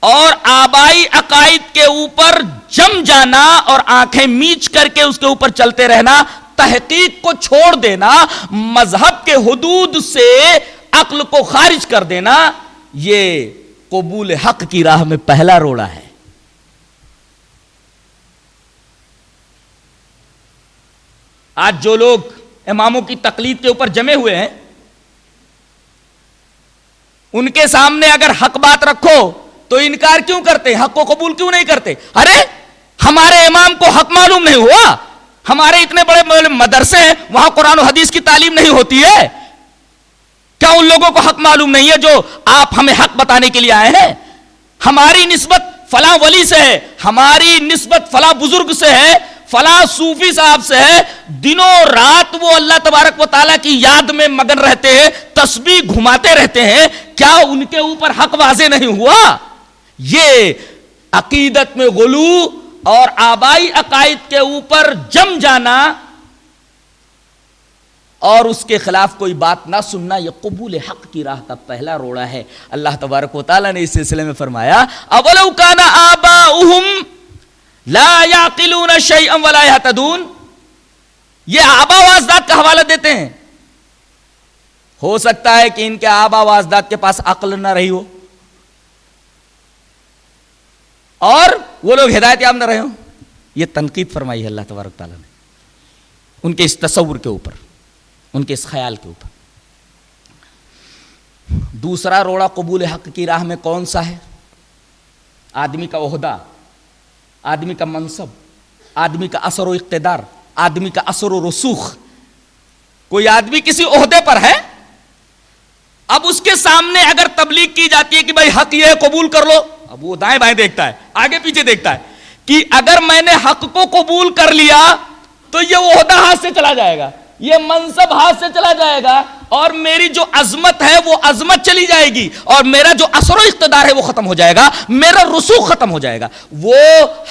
اور آبائی عقائد کے اوپر جم جانا اور آنکھیں میچ کر کے اس کے اوپر چلتے رہنا، تحقیق کو چھوڑ دینا، مذہب کے حدود سے عقل کو خارج کر دینا، یہ قبول حق کی راہ میں پہلا روڑا ہے. آج جو لوگ اماموں کی تقلید کے اوپر جمے ہوئے ہیں، ان کے سامنے اگر حق بات رکھو تو انکار کیوں کرتے؟ حق کو قبول کیوں نہیں کرتے؟ ارے ہمارے امام کو حق معلوم نہیں ہوا، ہمارے اتنے بڑے مدرسے ہیں، وہاں قرآن و حدیث کی تعلیم نہیں ہوتی ہے، کیا ان لوگوں کو حق معلوم نہیں ہے جو آپ ہمیں حق بتانے کے لیے آئے ہیں؟ ہماری نسبت فلاں ولی سے ہے، ہماری نسبت فلاں بزرگ سے ہے، فلاں صوفی صاحب سے ہے، دنوں رات وہ اللہ تبارک و تعالیٰ کی یاد میں مگن رہتے ہیں، تسبیح گھماتے رہتے ہیں، کیا ان کے اوپر حق واضح نہیں ہوا؟ یہ عقیدت میں غلو اور آبائی عقائد کے اوپر جم جانا اور اس کے خلاف کوئی بات نہ سننا، یہ قبول حق کی راہ کا پہلا روڑا ہے. اللہ تبارک و تعالیٰ نے اس سلسلے میں فرمایا اولو کان آباؤہم لا یعقلون شیئا ولا یہتدون. یہ آبا و اجداد کا حوالہ دیتے ہیں. ہو سکتا ہے کہ ان کے آبا و اجداد کے پاس عقل نہ رہی ہو اور وہ لوگ ہدایت یاب نہ رہے ہوں. یہ تنقید فرمائی ہے اللہ تبارک تعالیٰ نے ان کے اس تصور کے اوپر، ان کے اس خیال کے اوپر. دوسرا روڑا قبول حق کی راہ میں کون سا ہے؟ آدمی کا عہدہ، آدمی کا منصب، آدمی کا اثر و اقتدار، آدمی کا اثر و رسوخ. کوئی آدمی کسی عہدے پر ہے، اب اس کے سامنے اگر تبلیغ کی جاتی ہے کہ بھائی حق یہ ہے قبول کر لو، اب وہ دائیں بائیں دیکھتا ہے، آگے پیچھے دیکھتا ہے کہ اگر میں نے حق کو قبول کر لیا تو یہ عہدہ ہاتھ سے چلا جائے گا، یہ منصب ہاتھ سے چلا جائے گا، اور میری جو عظمت ہے وہ عظمت چلی جائے گی، اور میرا جو اثر و اقتدار ہے وہ ختم ہو جائے گا، میرا رسوخ ختم ہو جائے گا. وہ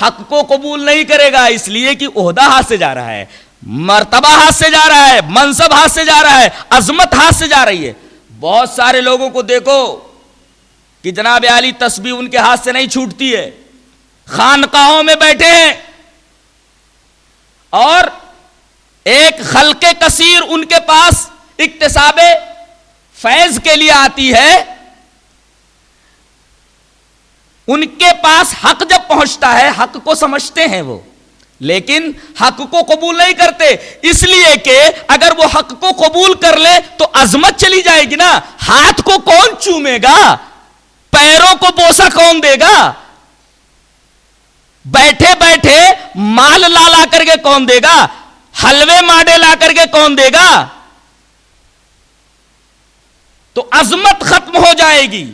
حق کو قبول نہیں کرے گا، اس لیے کہ عہدہ ہاتھ سے جا رہا ہے، مرتبہ ہاتھ سے جا رہا ہے، منصب ہاتھ سے جا رہا ہے، عظمت ہاتھ سے جا رہی ہے. بہت سارے لوگوں کو دیکھو کہ جناب عالی تسبیح ان کے ہاتھ سے نہیں چھوٹتی ہے، خانقاہوں میں بیٹھے ہیں اور ایک خلق کثیر ان کے پاس اکتساب فیض کے لیے آتی ہے. ان کے پاس حق جب پہنچتا ہے، حق کو سمجھتے ہیں وہ، لیکن حق کو قبول نہیں کرتے، اس لیے کہ اگر وہ حق کو قبول کر لے تو عظمت چلی جائے گی نا. ہاتھ کو کون چومے گا، پیروں کو بوسہ کون دے گا، بیٹھے بیٹھے مال لا لا کر کے کون دے گا، حلوے ماڈے لا کر کے کون دے گا. تو عظمت ختم ہو جائے گی،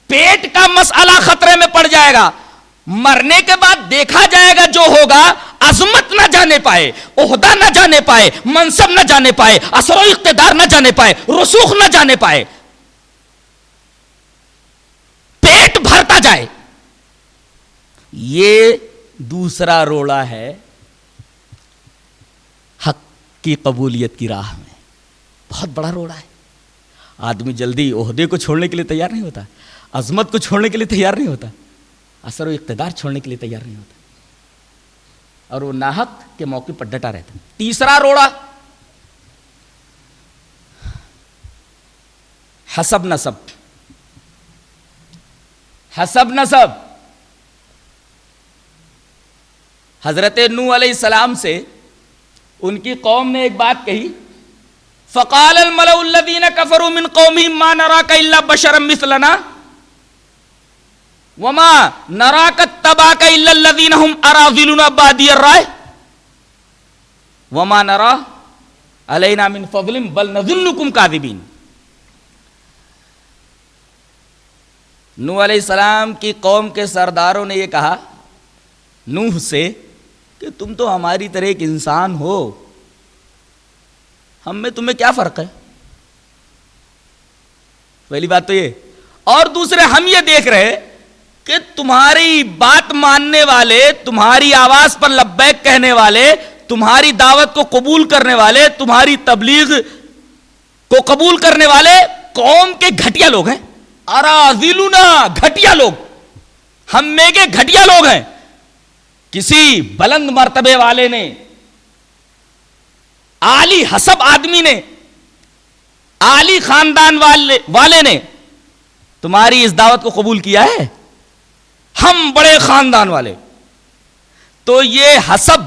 پیٹ کا مسئلہ خطرے میں پڑ جائے گا. مرنے کے بعد دیکھا جائے گا جو ہوگا، عظمت نہ جانے پائے، عہدہ نہ جانے پائے، منصب نہ جانے پائے، اثر و اقتدار نہ جانے پائے، رسوخ نہ جانے پائے، پیٹ بھرتا جائے. یہ دوسرا روڑا ہے حق کی قبولیت کی راہ میں، بہت بڑا روڑا ہے. آدمی جلدی عہدے کو چھوڑنے کے لیے تیار نہیں ہوتا، عظمت کو چھوڑنے کے لیے تیار نہیں ہوتا، اثر و اقتدار چھوڑنے کے لیے تیار نہیں ہوتا، اور وہ ناحق کے موقع پر ڈٹا رہتا۔ تیسرا روڑا حسب نسب۔ حسب نسب، حضرت نوح علیہ السلام سے ان کی قوم نے ایک بات کہی، فقال الملأ الذين كفروا من قومهم ما نراك الا بشرا مثلنا وما نراك اتبعك الا الذين هم اراذلنا بادي الرأي وما نرى علينا من فضل بل نظنكم كاذبين۔ نوح علیہ السلام کی قوم کے سرداروں نے یہ کہا نوح سے کہ تم تو ہماری طرح ایک انسان ہو، ہم میں تمہیں کیا فرق ہے؟ پہلی بات تو یہ، اور دوسرے ہم یہ دیکھ رہے کہ تمہاری بات ماننے والے، تمہاری آواز پر لبیک کہنے والے، تمہاری دعوت کو قبول کرنے والے، تمہاری تبلیغ کو قبول کرنے والے قوم کے گھٹیا لوگ ہیں، اراذلنا، گھٹیا لوگ، ہم میں کے گھٹیا لوگ ہیں۔ کسی بلند مرتبے والے نے، عالی حسب آدمی نے، عالی خاندان والے نے تمہاری اس دعوت کو قبول کیا ہے؟ ہم بڑے خاندان والے۔ تو یہ حسب،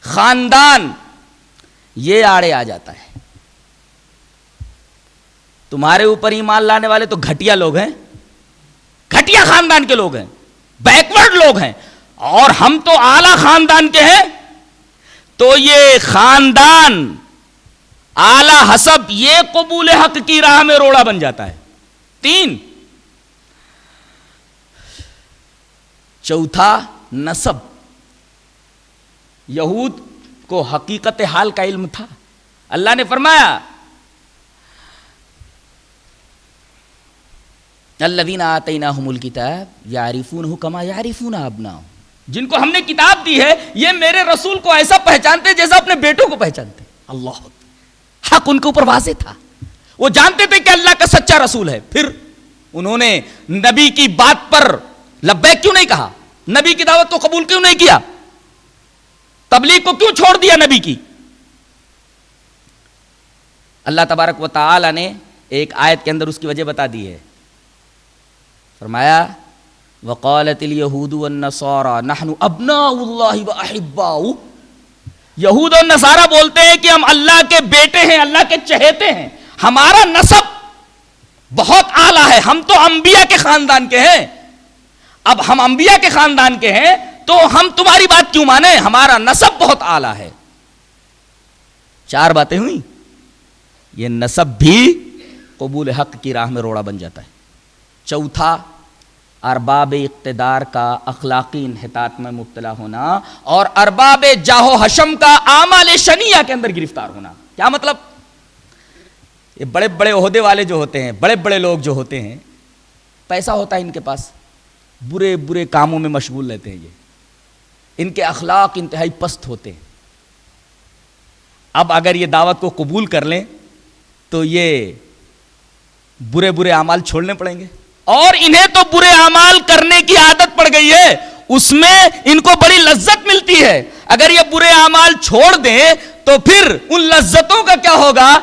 خاندان، یہ آڑے آ جاتا ہے۔ تمہارے اوپر ایمان لانے والے تو گھٹیا لوگ ہیں، گھٹیا خاندان کے لوگ ہیں، بیکورڈ لوگ ہیں، اور ہم تو اعلی خاندان کے ہیں۔ تو یہ خاندان، اعلی حسب، یہ قبول حق کی راہ میں روڑا بن جاتا ہے۔ 3، چوتھا نسب۔ یہود کو حقیقت حال کا علم تھا۔ اللہ نے فرمایا الذین آتیناہم الکتاب یعرفونہ کما یعرفون ابناءہم، جن کو ہم نے کتاب دی ہے یہ میرے رسول کو ایسا پہچانتے جیسا اپنے بیٹوں کو پہچانتے۔ اللہ، حق ان کے اوپر واضح تھا، وہ جانتے تھے کہ اللہ کا سچا رسول ہے، پھر انہوں نے نبی کی بات پر لبیک کیوں نہیں کہا؟ نبی کی دعوت کو قبول کیوں نہیں کیا؟ تبلیغ کو کیوں چھوڑ دیا نبی کی؟ اللہ تبارک و تعالی نے ایک آیت کے اندر اس کی وجہ بتا دی ہے، فرمایا وقالت اليہود والنصارى نحن ابناء اللہ واحباؤہ۔ یہود اور نصارہ بولتے ہیں کہ ہم اللہ کے بیٹے ہیں، اللہ کے چہیتے ہیں، ہمارا نسب بہت اعلیٰ ہے، ہم تو انبیاء کے خاندان کے ہیں۔ اب ہم انبیاء کے خاندان کے ہیں تو ہم تمہاری بات کیوں مانیں؟ ہمارا نسب بہت اعلیٰ ہے۔ 4 باتیں ہوئی، یہ نسب بھی قبول حق کی راہ میں روڑا بن جاتا ہے۔ چوتھا، ارباب اقتدار کا اخلاقی انحطاط میں مبتلا ہونا اور ارباب جاہ و حشم کا اعمال شنیعہ کے اندر گرفتار ہونا۔ کیا مطلب؟ یہ بڑے بڑے عہدے والے جو ہوتے ہیں، بڑے بڑے لوگ جو ہوتے ہیں، پیسہ ہوتا ہے ان کے پاس، برے برے کاموں میں مشغول رہتے ہیں، یہ ان کے اخلاق انتہائی پست ہوتے ہیں۔ اب اگر یہ دعوت کو قبول کر لیں تو یہ برے برے اعمال چھوڑنے پڑیں گے، اور انہیں تو برے اعمال کرنے کی عادت پڑ گئی ہے، اس میں ان کو بڑی لذت ملتی ہے۔ اگر یہ برے اعمال چھوڑ دیں تو پھر ان لذتوں کا کیا ہوگا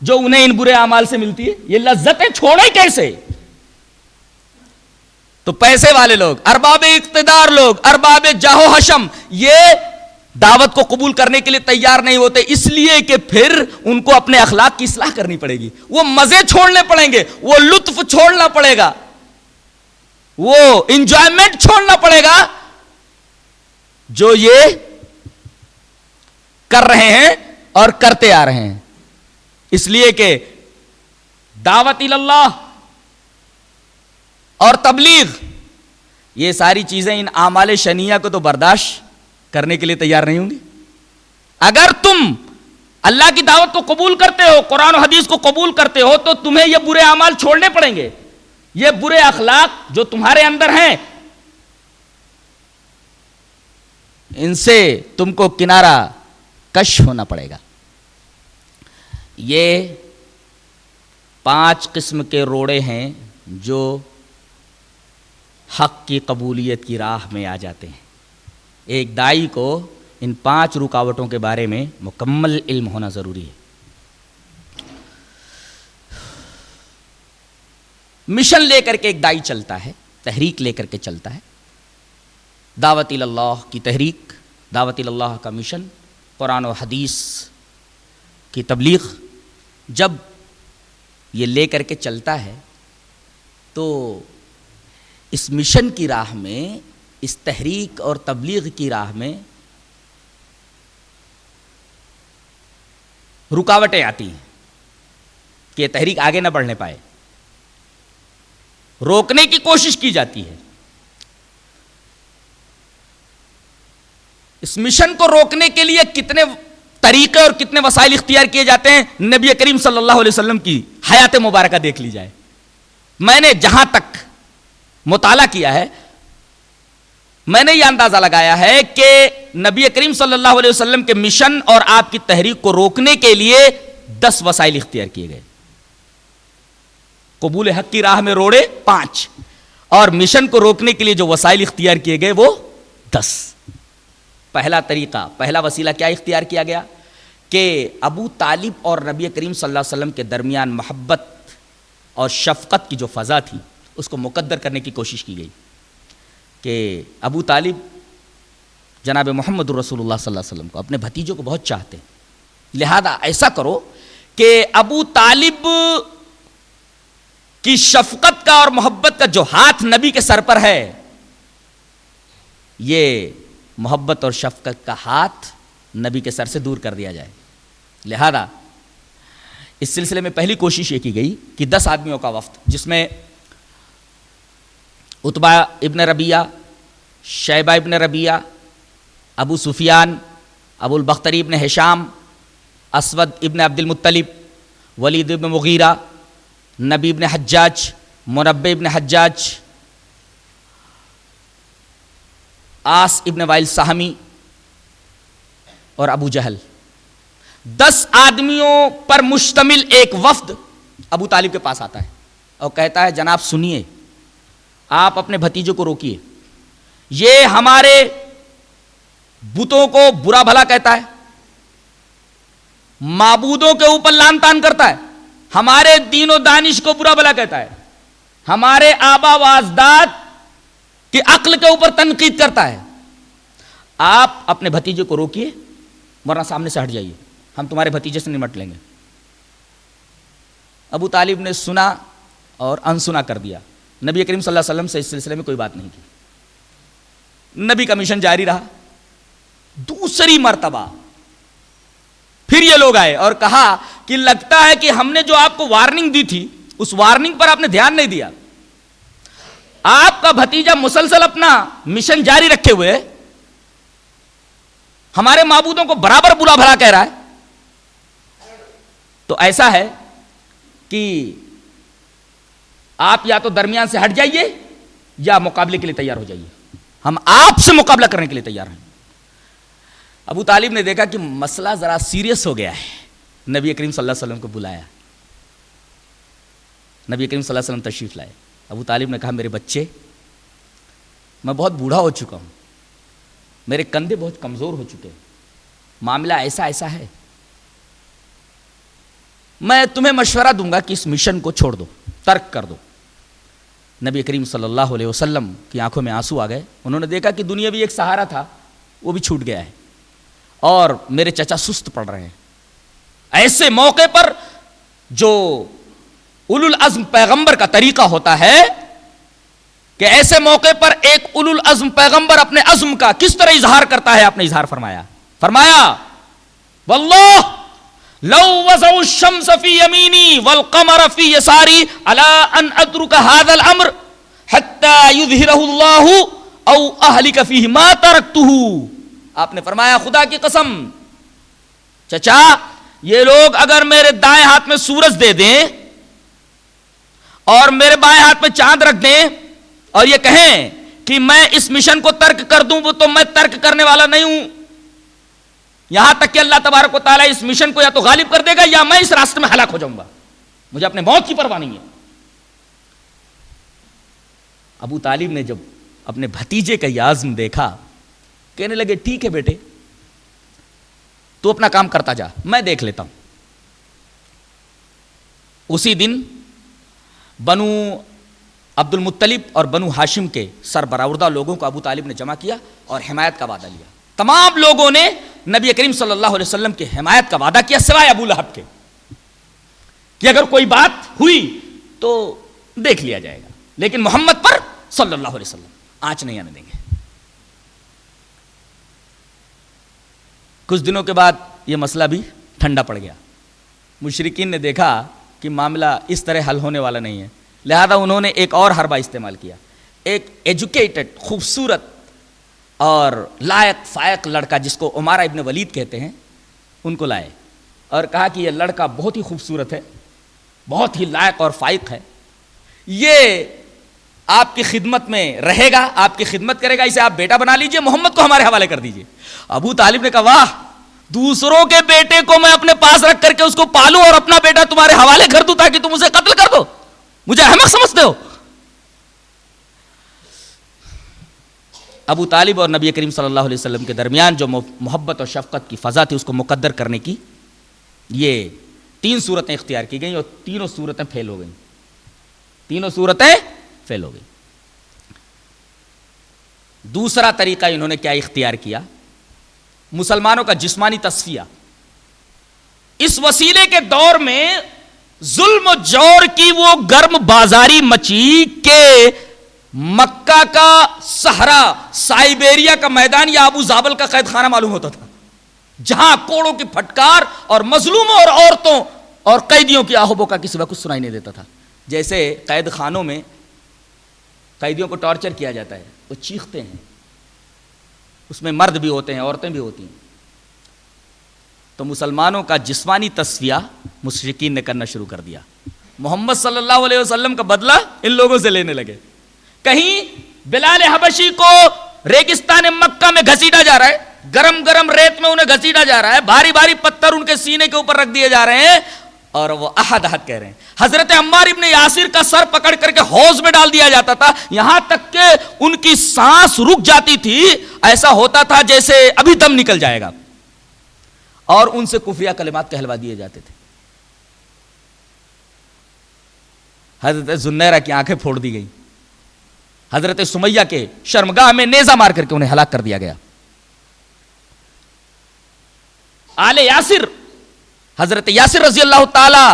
جو انہیں ان برے اعمال سے ملتی ہے؟ یہ لذتیں چھوڑیں کیسے؟ تو پیسے والے لوگ، ارباب اقتدار لوگ، ارباب جاہ و حشم، یہ دعوت کو قبول کرنے کے لیے تیار نہیں ہوتے، اس لیے کہ پھر ان کو اپنے اخلاق کی اصلاح کرنی پڑے گی، وہ مزے چھوڑنے پڑیں گے، وہ لطف چھوڑنا پڑے گا، وہ انجوائمنٹ چھوڑنا پڑے گا جو یہ کر رہے ہیں اور کرتے آ رہے ہیں۔ اس لیے کہ دعوت اللہ اور تبلیغ، یہ ساری چیزیں ان اعمال شنیعہ کو تو برداشت کرنے کے لیے تیار نہیں ہوں گی۔ اگر تم اللہ کی دعوت کو قبول کرتے ہو، قرآن و حدیث کو قبول کرتے ہو، تو تمہیں یہ برے اعمال چھوڑنے پڑیں گے، یہ برے اخلاق جو تمہارے اندر ہیں ان سے تم کو کنارہ کش ہونا پڑے گا۔ یہ 5 قسم کے روڑے ہیں جو حق کی قبولیت کی راہ میں آ جاتے ہیں. ایک داعی کو ان 5 رکاوٹوں کے بارے میں مکمل علم ہونا ضروری ہے. مشن لے کر کے ایک داعی چلتا ہے، تحریک لے کر کے چلتا ہے. دعوت اللہ کی تحریک، دعوت اللہ کا مشن، قرآن و حدیث کی تبلیغ جب یہ لے کر کے چلتا ہے تو اس مشن کی راہ میں، اس تحریک اور تبلیغ کی راہ میں رکاوٹیں آتی ہیں کہ یہ تحریک آگے نہ بڑھنے پائے، روکنے کی کوشش کی جاتی ہے. اس مشن کو روکنے کے لیے کتنے طریقے اور کتنے وسائل اختیار کیے جاتے ہیں، نبی کریم صلی اللہ علیہ وسلم کی حیات مبارکہ دیکھ لی جائے. میں نے جہاں تک مطالعہ کیا ہے، میں نے یہ اندازہ لگایا ہے کہ نبی کریم صلی اللہ علیہ وسلم کے مشن اور آپ کی تحریک کو روکنے کے لیے 10 وسائل اختیار کیے گئے. قبول حق کی راہ میں روڑے 5 اور مشن کو روکنے کے لیے جو وسائل اختیار کیے گئے وہ 10. پہلا طریقہ، پہلا وسیلہ کیا اختیار کیا گیا کہ ابو طالب اور نبی کریم صلی اللہ علیہ وسلم کے درمیان محبت اور شفقت کی جو فضا تھی اس کو مقدر کرنے کی کوشش کی گئی کہ ابو طالب جناب محمد رسول اللہ صلی اللہ علیہ وسلم کو، اپنے بھتیجوں کو بہت چاہتے ہیں، لہذا ایسا کرو کہ ابو طالب کی شفقت کا اور محبت کا جو ہاتھ نبی کے سر پر ہے، یہ محبت اور شفقت کا ہاتھ نبی کے سر سے دور کر دیا جائے. لہذا اس سلسلے میں پہلی کوشش یہ کی گئی کہ 10 آدمیوں کا وفد، جس میں عتبہ ابن ربیعہ، شیبہ ابن ربیعہ، ابو سفیان، ابو البختری ابن ہشام، اسود ابن عبد المطلب، ولید ابن مغیرہ، نبی ابن حجاج، منبع ابن حجاج، آس ابن وائل سہمی اور ابو جہل، 10 آدمیوں پر مشتمل ایک وفد ابو طالب کے پاس آتا ہے اور کہتا ہے جناب سنیے، آپ اپنے بھتیجوں کو روکیے، یہ ہمارے بتوں کو برا بھلا کہتا ہے، معبودوں کے اوپر لعن طعن کرتا ہے، ہمارے دین و دانش کو برا بھلا کہتا ہے، ہمارے آبا و اجداد کی عقل کے اوپر تنقید کرتا ہے. آپ اپنے بھتیجے کو روکیے ورنہ سامنے سے ہٹ جائیے، ہم تمہارے بھتیجے سے نمٹ لیں گے. ابو طالب نے سنا اور انسنا کر دیا. نبی کریم صلی اللہ علیہ وسلم سے اس سلسلے میں کوئی بات نہیں کی. نبی کا مشن جاری رہا. دوسری مرتبہ پھر یہ لوگ آئے اور کہا کہ لگتا ہے کہ ہم نے جو آپ کو وارننگ دی تھی اس وارننگ پر آپ نے دھیان نہیں دیا. آپ کا بھتیجا مسلسل اپنا مشن جاری رکھے ہوئے ہمارے معبودوں کو برابر برا بھلا کہہ رہا ہے. تو ایسا ہے کہ آپ یا تو درمیان سے ہٹ جائیے یا مقابلے کے لیے تیار ہو جائیے، ہم آپ سے مقابلہ کرنے کے لیے تیار ہیں. ابو طالب نے دیکھا کہ مسئلہ ذرا سیریس ہو گیا ہے، نبی کریم صلی اللہ علیہ وسلم کو بلایا. نبی کریم صلی اللہ علیہ وسلم تشریف لائے. ابو طالب نے کہا میرے بچے، میں بہت بوڑھا ہو چکا ہوں، میرے کندھے بہت کمزور ہو چکے ہیں، معاملہ ایسا ہے، میں تمہیں مشورہ دوں گا کہ اس مشن کو چھوڑ دو، ترک کر دو. نبی کریم صلی اللہ علیہ وسلم کی آنکھوں میں آنسو آ گئے. انہوں نے دیکھا کہ دنیا بھی ایک سہارا تھا وہ بھی چھوٹ گیا ہے اور میرے چچا سست پڑ رہے ہیں. ایسے موقع پر جو اولو العزم پیغمبر کا طریقہ ہوتا ہے کہ ایسے موقع پر ایک اولو العزم پیغمبر اپنے عزم کا کس طرح اظہار کرتا ہے، آپ نے اظہار فرمایا واللہ لو وضعوا الشمس في يميني والقمر في يساري على ان اترك هذا الامر حتى يظهره الله او اهلك فيه ما تركته. آپ نے فرمایا خدا کی قسم چچا، یہ لوگ اگر میرے دائیں ہاتھ میں سورج دے دیں اور میرے بائیں ہاتھ میں چاند رکھ دیں اور یہ کہیں کہ میں اس مشن کو ترک کر دوں، وہ تو میں ترک کرنے والا نہیں ہوں. یہاں تک کہ اللہ تبارک و تعالیٰ اس مشن کو یا تو غالب کر دے گا یا میں اس راستے میں ہلاک ہو جاؤں گا. مجھے اپنے موت کی پرواہ نہیں ہے۔ ابو طالب نے جب اپنے بھتیجے کا یہ عزم دیکھا، کہنے لگے ٹھیک ہے بیٹے، تو اپنا کام کرتا جا، میں دیکھ لیتا ہوں۔ اسی دن بنو عبد المطلب اور بنو ہاشم کے سربراہدہ لوگوں کو ابو طالب نے جمع کیا اور حمایت کا وعدہ لیا۔ تمام لوگوں نے نبی کریم صلی اللہ علیہ وسلم کی حمایت کا وعدہ کیا، سوائے ابو لہب کے، کہ اگر کوئی بات ہوئی تو دیکھ لیا جائے گا، لیکن محمد پر صلی اللہ علیہ وسلم آنچ نہیں آنے دیں گے۔ کچھ دنوں کے بعد یہ مسئلہ بھی ٹھنڈا پڑ گیا۔ مشرکین نے دیکھا کہ معاملہ اس طرح حل ہونے والا نہیں ہے، لہذا انہوں نے ایک اور حربہ استعمال کیا۔ ایک ایجوکیٹڈ، خوبصورت اور لائق فائق لڑکا جس کو عمارہ ابن ولید کہتے ہیں، ان کو لائے اور کہا کہ یہ لڑکا بہت ہی خوبصورت ہے، بہت ہی لائق اور فائق ہے، یہ آپ کی خدمت میں رہے گا، آپ کی خدمت کرے گا، اسے آپ بیٹا بنا لیجئے، محمد کو ہمارے حوالے کر دیجئے۔ ابو طالب نے کہا واہ، دوسروں کے بیٹے کو میں اپنے پاس رکھ کر کے اس کو پالوں اور اپنا بیٹا تمہارے حوالے کر دوں تاکہ تم اسے قتل کر دو، مجھے احمق سمجھتے ہو؟ ابو طالب اور نبی کریم صلی اللہ علیہ وسلم کے درمیان جو محبت اور شفقت کی فضا تھی، اس کو مقدر کرنے کی یہ 3 صورتیں اختیار کی گئیں اور تینوں صورتیں فیل ہو گئیں، تینوں صورتیں فیل ہو گئیں۔ دوسرا طریقہ انہوں نے کیا اختیار کیا؟ مسلمانوں کا جسمانی تصفیہ۔ اس وسیلے کے دور میں ظلم و جور کی وہ گرم بازاری مچی کہ مکہ کا صحرا، سائبیریا کا میدان یا ابو زابل کا قید خانہ معلوم ہوتا تھا، جہاں کوڑوں کی پھٹکار اور مظلوموں اور عورتوں اور قیدیوں کی آہو کا کسی وقت کچھ سنائی نہیں دیتا تھا۔ جیسے قید خانوں میں قیدیوں کو ٹارچر کیا جاتا ہے، وہ چیختے ہیں، اس میں مرد بھی ہوتے ہیں، عورتیں بھی ہوتی ہیں۔ تو مسلمانوں کا جسمانی تصفیہ مشرکین نے کرنا شروع کر دیا، محمد صلی اللہ علیہ وسلم کا بدلہ ان لوگوں سے لینے لگے۔ کہیں بلال حبشی کو ریگستان مکہ میں گھسیٹا جا رہا ہے، گرم گرم ریت میں انہیں گھسیٹا جا رہا ہے، بھاری بھاری پتھر ان کے سینے کے اوپر رکھ دیے جا رہے ہیں اور وہ احد احد کہہ رہے ہیں۔ حضرت عمار ابن یاسر کا سر پکڑ کر کے حوض میں ڈال دیا جاتا تھا، یہاں تک کہ ان کی سانس رک جاتی تھی، ایسا ہوتا تھا جیسے ابھی دم نکل جائے گا، اور ان سے کفریہ کلمات کہلوا دیے جاتے تھے۔ حضرت زنیرہ کی آنکھیں پھوڑ دی گئی، حضرت سمیہ کے شرمگاہ میں نیزہ مار کر کے انہیں ہلاک کر دیا گیا۔ آل یاسر، حضرت یاسر رضی اللہ تعالی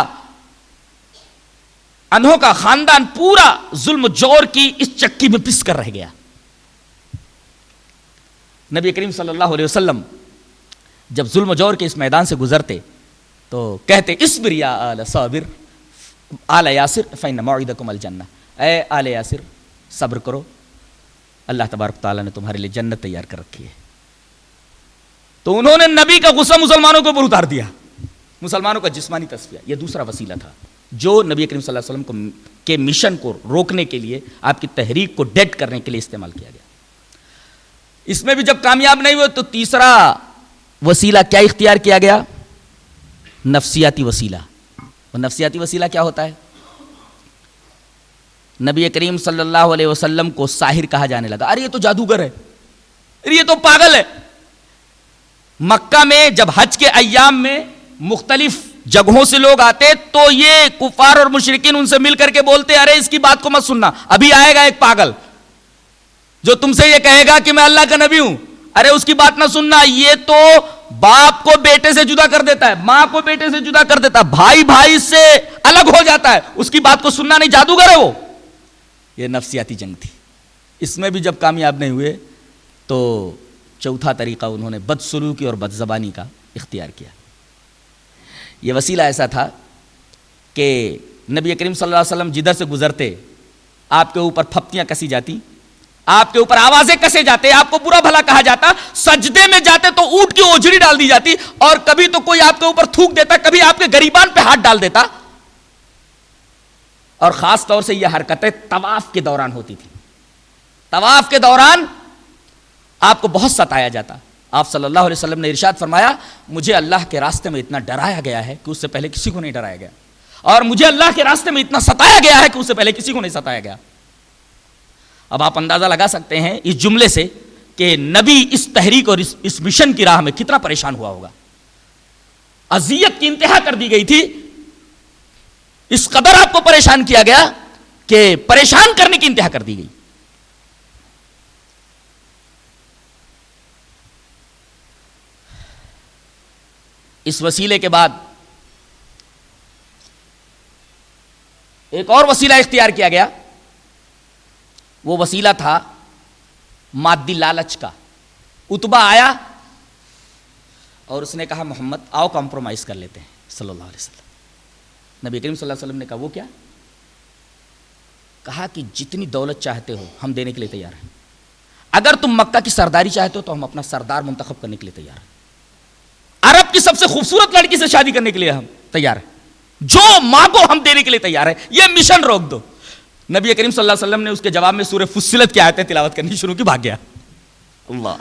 عنہ کا خاندان پورا ظلم جور کی اس چکی میں پس کر رہ گیا۔ نبی کریم صلی اللہ علیہ وسلم جب ظلم جور کے اس میدان سے گزرتے تو کہتے اصبر یا آل صابر آل یاسر فإن موعدکم الجنہ، اے آل یاسر صبر کرو، اللہ تبارک تعالیٰ نے تمہارے لیے جنت تیار کر رکھی ہے۔ تو انہوں نے نبی کا غصہ مسلمانوں کے اوپر اتار دیا، مسلمانوں کا جسمانی تصفیہ۔ یہ دوسرا وسیلہ تھا جو نبی کریم صلی اللہ علیہ وسلم کے مشن کو روکنے کے لیے، آپ کی تحریک کو ڈیڈ کرنے کے لیے استعمال کیا گیا۔ اس میں بھی جب کامیاب نہیں ہوئے تو تیسرا وسیلہ کیا اختیار کیا گیا؟ نفسیاتی وسیلہ۔ اور نفسیاتی وسیلہ کیا ہوتا ہے؟ نبی کریم صلی اللہ علیہ وسلم کو ساحر کہا جانے لگا، ارے یہ تو جادوگر ہے، ارے یہ تو پاگل ہے۔ مکہ میں جب حج کے ایام میں مختلف جگہوں سے لوگ آتے تو یہ کفار اور مشرکین ان سے مل کر کے بولتے ارے اس کی بات کو مت سننا، ابھی آئے گا ایک پاگل جو تم سے یہ کہے گا کہ میں اللہ کا نبی ہوں، ارے اس کی بات نہ سننا، یہ تو باپ کو بیٹے سے جدا کر دیتا ہے، ماں کو بیٹے سے جدا کر دیتا ہے، بھائی بھائی سے الگ ہو جاتا ہے، اس کی بات کو سننا نہیں، جادوگر ہے وہ۔ یہ نفسیاتی جنگ تھی۔ اس میں بھی جب کامیاب نہیں ہوئے تو چوتھا طریقہ انہوں نے بدسلوکی اور بدزبانی کا اختیار کیا۔ یہ وسیلہ ایسا تھا کہ نبی کریم صلی اللہ علیہ وسلم جدھر سے گزرتے آپ کے اوپر پھپتیاں کسی جاتی، آپ کے اوپر آوازیں کسے جاتے، آپ کو برا بھلا کہا جاتا، سجدے میں جاتے تو اونٹ کی اوجڑی ڈال دی جاتی، اور کبھی تو کوئی آپ کے اوپر تھوک دیتا، کبھی آپ کے گریبان پہ ہاتھ ڈال دیتا۔ اور خاص طور سے یہ حرکتیں طواف کے دوران ہوتی تھی۔ طواف کے دوران آپ کو بہت ستایا جاتا۔ آپ صلی اللہ علیہ وسلم نے ارشاد فرمایا مجھے اللہ کے راستے میں اتنا ڈرایا گیا ہے کہ اس سے پہلے کسی کو نہیں ڈرایا گیا۔ اور مجھے اللہ کے راستے میں اتنا ستایا گیا ہے کہ اس سے پہلے کسی کو نہیں ستایا گیا. اب آپ اندازہ لگا سکتے ہیں اس جملے سے کہ نبی اس تحریک اور اس مشن کی راہ میں کتنا پریشان ہوا ہوگا. اذیت کی انتہا کر دی گئی تھی, اس قدر آپ کو پریشان کیا گیا کہ پریشان کرنے کی انتہا کر دی گئی. اس وسیلے کے بعد ایک اور وسیلہ اختیار کیا گیا. وہ وسیلہ تھا مادی لالچ کا. عتبہ آیا اور اس نے کہا محمد آؤ کمپرومائز کر لیتے ہیں صلی اللہ علیہ وسلم. نبی کریم صلی اللہ علیہ وسلم نے کہا وہ کیا؟ کہا کہ جتنی دولت چاہتے ہو ہم دینے کے لیے تیار ہیں. اگر تم مکہ کی سرداری چاہتے ہو تو ہم اپنا سردار منتخب کرنے کے لیے تیار ہیں. عرب کی سب سے خوبصورت لڑکی سے شادی کرنے کے لیے ہم تیار ہیں. جو مانگو ہم دینے کے لیے تیار ہیں. یہ مشن روک دو. نبی کریم صلی اللہ علیہ وسلم نے اس کے جواب میں سورہ فصلت کی آیتیں تلاوت کرنی شروع کی, بھاگ گیا. اللہ.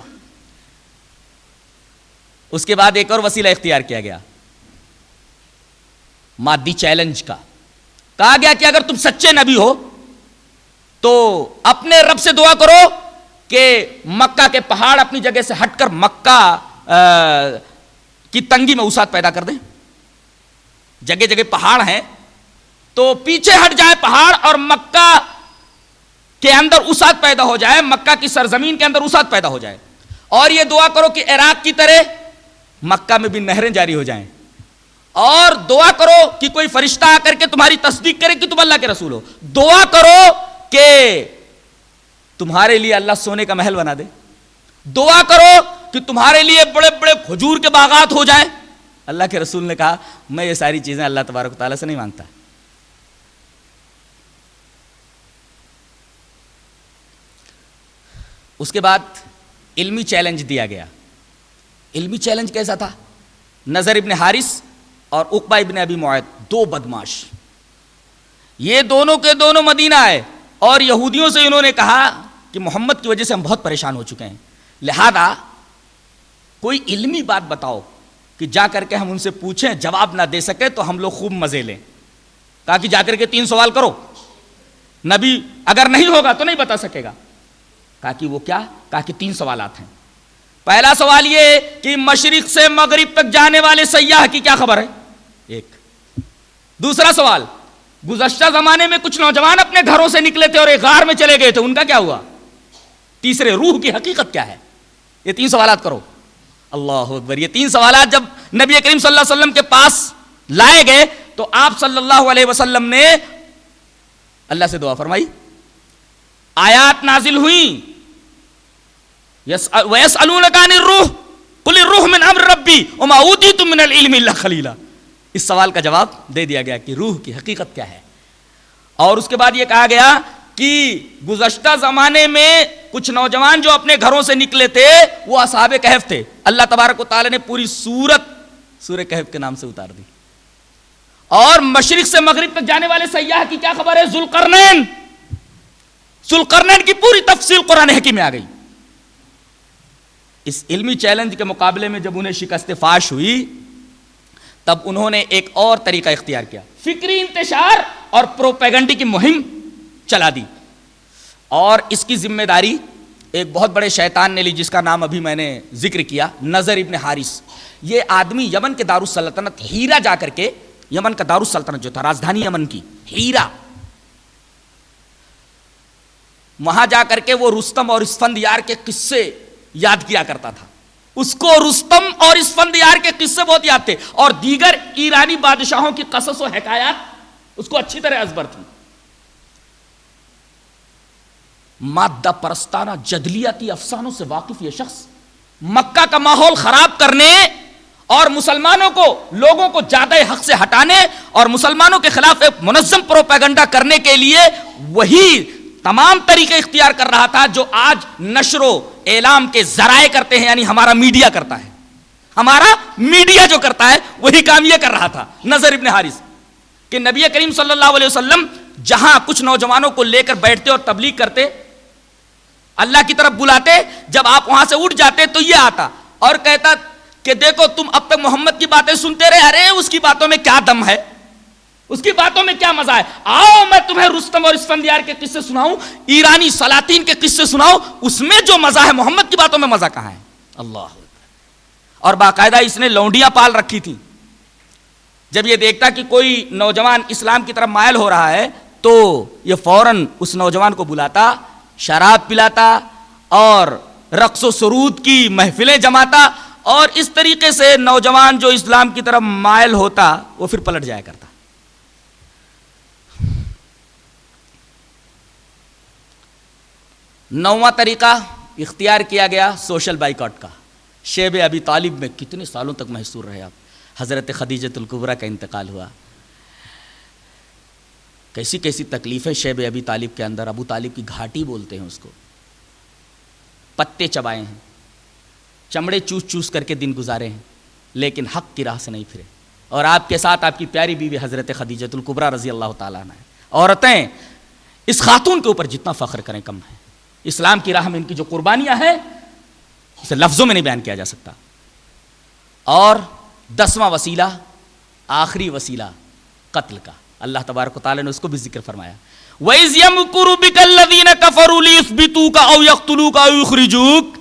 اس کے بعد ایک اور وسیلہ اختیار کیا گیا مادی چیلنج کا. کہا گیا کہ اگر تم سچے نبی ہو تو اپنے رب سے دعا کرو کہ مکہ کے پہاڑ اپنی جگہ سے ہٹ کر مکہ کی تنگی میں وسعت پیدا کر دیں. جگہ جگہ پہاڑ ہیں تو پیچھے ہٹ جائے پہاڑ اور مکہ کے اندر وسعت پیدا ہو جائے, مکہ کی سرزمین کے اندر وسعت پیدا ہو جائے. اور یہ دعا کرو کہ عراق کی طرح مکہ میں بھی نہریں جاری ہو جائیں. اور دعا کرو کہ کوئی فرشتہ آ کر کے تمہاری تصدیق کرے کہ تم اللہ کے رسول ہو. دعا کرو کہ تمہارے لیے اللہ سونے کا محل بنا دے. دعا کرو کہ تمہارے لیے بڑے بڑے کھجور کے باغات ہو جائیں. اللہ کے رسول نے کہا میں یہ ساری چیزیں اللہ تبارک و تعالیٰ سے نہیں مانگتا. اس کے بعد علمی چیلنج دیا گیا. علمی چیلنج کیسا تھا؟ نضر ابن حارث اور عقبہ ابن ابی معیط, دو بدماش, یہ دونوں کے دونوں مدینہ آئے اور یہودیوں سے انہوں نے کہا کہ محمد کی وجہ سے ہم بہت پریشان ہو چکے ہیں, لہذا کوئی علمی بات بتاؤ کہ جا کر کے ہم ان سے پوچھیں, جواب نہ دے سکے تو ہم لوگ خوب مزے لیں. کہا کہ جا کر کے 3 سوال کرو, نبی اگر نہیں ہوگا تو نہیں بتا سکے گا. کہا کہ وہ کیا؟ کہا کہ 3 سوالات ہیں. پہلا سوال یہ کہ مشرق سے مغرب تک جانے والے سیاح کی کیا خبر ہے؟ ایک. دوسرا سوال, گزشتہ زمانے میں کچھ نوجوان اپنے گھروں سے نکلے تھے اور ایک غار میں چلے گئے تھے, ان کا کیا ہوا؟ تیسرے, روح کی حقیقت کیا ہے؟ یہ 3 سوالات کرو. اللہ اکبر. یہ 3 سوالات جب نبی کریم صلی اللہ علیہ وسلم کے پاس لائے گئے تو آپ صلی اللہ علیہ وسلم نے اللہ سے دعا فرمائی, آیات نازل ہوئیں, وَيَسْأَلُونَكَ عَنِ الرُّوحِ قُلِ الرُّوحُ مِنْ أَمْرِ رَبِّي وَمَا أُوتِيتُم مِّنَ الْعِلْمِ إِلَّا قَلِيلًا. اس سوال کا جواب دے دیا گیا کہ روح کی حقیقت کیا ہے. اور اس کے بعد یہ کہا گیا کہ گزشتہ زمانے میں کچھ نوجوان جو اپنے گھروں سے نکلے تھے وہ اصحاب کہف تھے. اللہ تبارک و تعالی نے پوری سورہ کہف کے نام سے اتار دی. اور مشرق سے مغرب تک جانے والے سیاح کی کیا خبر ہے؟ ذوالقرنین. ذوالقرنین کی پوری تفصیل قرآن حکیم میں آ گئی. اس علمی چیلنج کے مقابلے میں جب انہیں شکست فاش ہوئی تب انہوں نے ایک اور طریقہ اختیار کیا, فکری انتشار اور پروپیگنڈے کی مہم چلا دی. اور اس کی ذمہ داری ایک بہت بڑے شیطان نے لی جس کا نام ابھی میں نے ذکر کیا, نضر ابن حارث. یہ آدمی یمن کے دارالسلطنت ہیرا جا کر کے, یمن کا دارالسلطنت جو تھا راجدھانی یمن کی ہیرا, وہاں جا کر کے وہ رستم اور اسفندیار کے قصے یاد کیا کرتا تھا. اس کو رستم اور اسفندیار کے قصے بہت یاد تھے اور دیگر ایرانی بادشاہوں کی قصص و حکایات اس کو اچھی طرح ازبر تھی. مادہ پرستانہ جدلیاتی افسانوں سے واقف یہ شخص مکہ کا ماحول خراب کرنے اور مسلمانوں کو, لوگوں کو زیادہ حق سے ہٹانے اور مسلمانوں کے خلاف ایک منظم پروپیگنڈا کرنے کے لیے وہی تمام طریقے اختیار کر رہا تھا جو آج نشر و اعلام کے ذرائع کرتے ہیں, یعنی ہمارا میڈیا کرتا ہے. ہمارا میڈیا جو کرتا ہے وہی کام یہ کر رہا تھا نضر ابن حارث, کہ نبی کریم صلی اللہ علیہ وسلم جہاں کچھ نوجوانوں کو لے کر بیٹھتے اور تبلیغ کرتے, اللہ کی طرف بلاتے, جب آپ وہاں سے اٹھ جاتے تو یہ آتا اور کہتا کہ دیکھو تم اب تک محمد کی باتیں سنتے رہے, ارے اس کی باتوں میں کیا دم ہے, اس کی باتوں میں کیا مزہ ہے؟ آؤ میں تمہیں رستم اور اسفندیار کے قصے سناؤں، ایرانی سلاطین کے قصے سناؤں، اس میں جو مزہ ہے محمد کی باتوں میں مزہ کہاں ہے؟ اللہ. اور باقاعدہ اس نے لونڈیاں پال رکھی تھیں. جب یہ دیکھتا کہ کوئی نوجوان اسلام کی طرف مائل ہو رہا ہے تو یہ فوراً اس نوجوان کو بلاتا، شراب پلاتا اور رقص و سرود کی محفلیں جماتا، اور اس طریقے سے نوجوان جو اسلام کی طرف مائل ہوتا وہ پھر پلٹ جایا کرتا. نواں طریقہ اختیار کیا گیا سوشل بائیکاٹ کا. شیب ابی طالب میں کتنے سالوں تک محصور رہے آپ. حضرت خدیجۃ الکبریٰ کا انتقال ہوا، کیسی کیسی تکلیفیں شیب ابی طالب کے اندر. ابو طالب کی گھاٹی بولتے ہیں اس کو. پتے چبائے ہیں، چمڑے چوس چوس کر کے دن گزارے ہیں، لیکن حق کی راہ سے نہیں پھرے. اور آپ کے ساتھ آپ کی پیاری بیوی حضرت خدیجۃ الکبریٰ رضی اللہ تعالیٰ عنہ ہے. عورتیں اس خاتون کے اوپر جتنا فخر کریں کم ہے. اسلام کی راہ میں ان کی جو قربانیاں ہیں اسے لفظوں میں نہیں بیان کیا جا سکتا. اور 10واں وسیلہ، آخری وسیلہ قتل کا. اللہ تبارک و تعالیٰ نے اس کو بھی ذکر فرمایا. وَإِذْ يَمْكُرُ بِكَ الَّذِينَ كَفَرُوا لِيُثْبِتُوكَ أَوْ يَقْتُلُوكَ أَوْ يُخْرِجُوكَ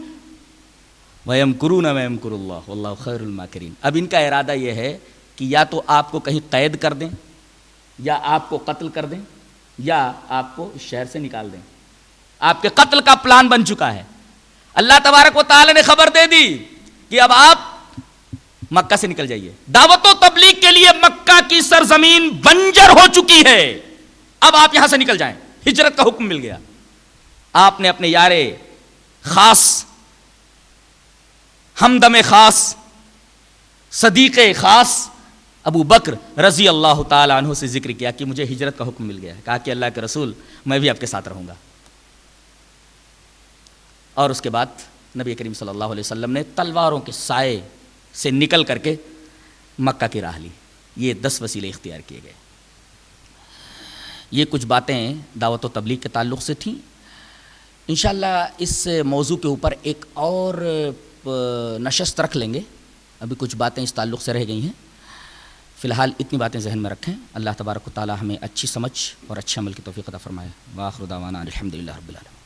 وَيَمْكُرُونَ وَيَمْكُرُ اللَّهُ وَاللَّهُ خَيْرُ الْمَاكِرِينَ. اب ان کا ارادہ یہ ہے کہ یا تو آپ کو کہیں قید کر دیں، یا آپ کو قتل کر دیں، یا آپ کو اس شہر سے نکال دیں. آپ کے قتل کا پلان بن چکا ہے. اللہ تبارک و تعالی نے خبر دے دی کہ اب آپ مکہ سے نکل جائیے. دعوت و تبلیغ کے لیے مکہ کی سرزمین بنجر ہو چکی ہے، اب آپ یہاں سے نکل جائیں. ہجرت کا حکم مل گیا. آپ نے اپنے یار خاص، ہمدم خاص، صدیق خاص ابو بکر رضی اللہ تعالی عنہ سے ذکر کیا کہ مجھے ہجرت کا حکم مل گیا ہے. کہا کہ اللہ کے رسول میں بھی آپ کے ساتھ رہوں گا. اور اس کے بعد نبی کریم صلی اللہ علیہ وسلم نے تلواروں کے سائے سے نکل کر کے مکہ کی راہ لی. یہ 10 وسیلے اختیار کیے گئے. یہ کچھ باتیں دعوت و تبلیغ کے تعلق سے تھیں. انشاءاللہ اس موضوع کے اوپر ایک اور نشست رکھ لیں گے. ابھی کچھ باتیں اس تعلق سے رہ گئی ہیں. فی الحال اتنی باتیں ذہن میں رکھیں. اللہ تبارک و تعالی ہمیں اچھی سمجھ اور اچھے عمل کی توفیق عطا فرمائے. وآخر دعوانا الحمدللہ رب العالمین.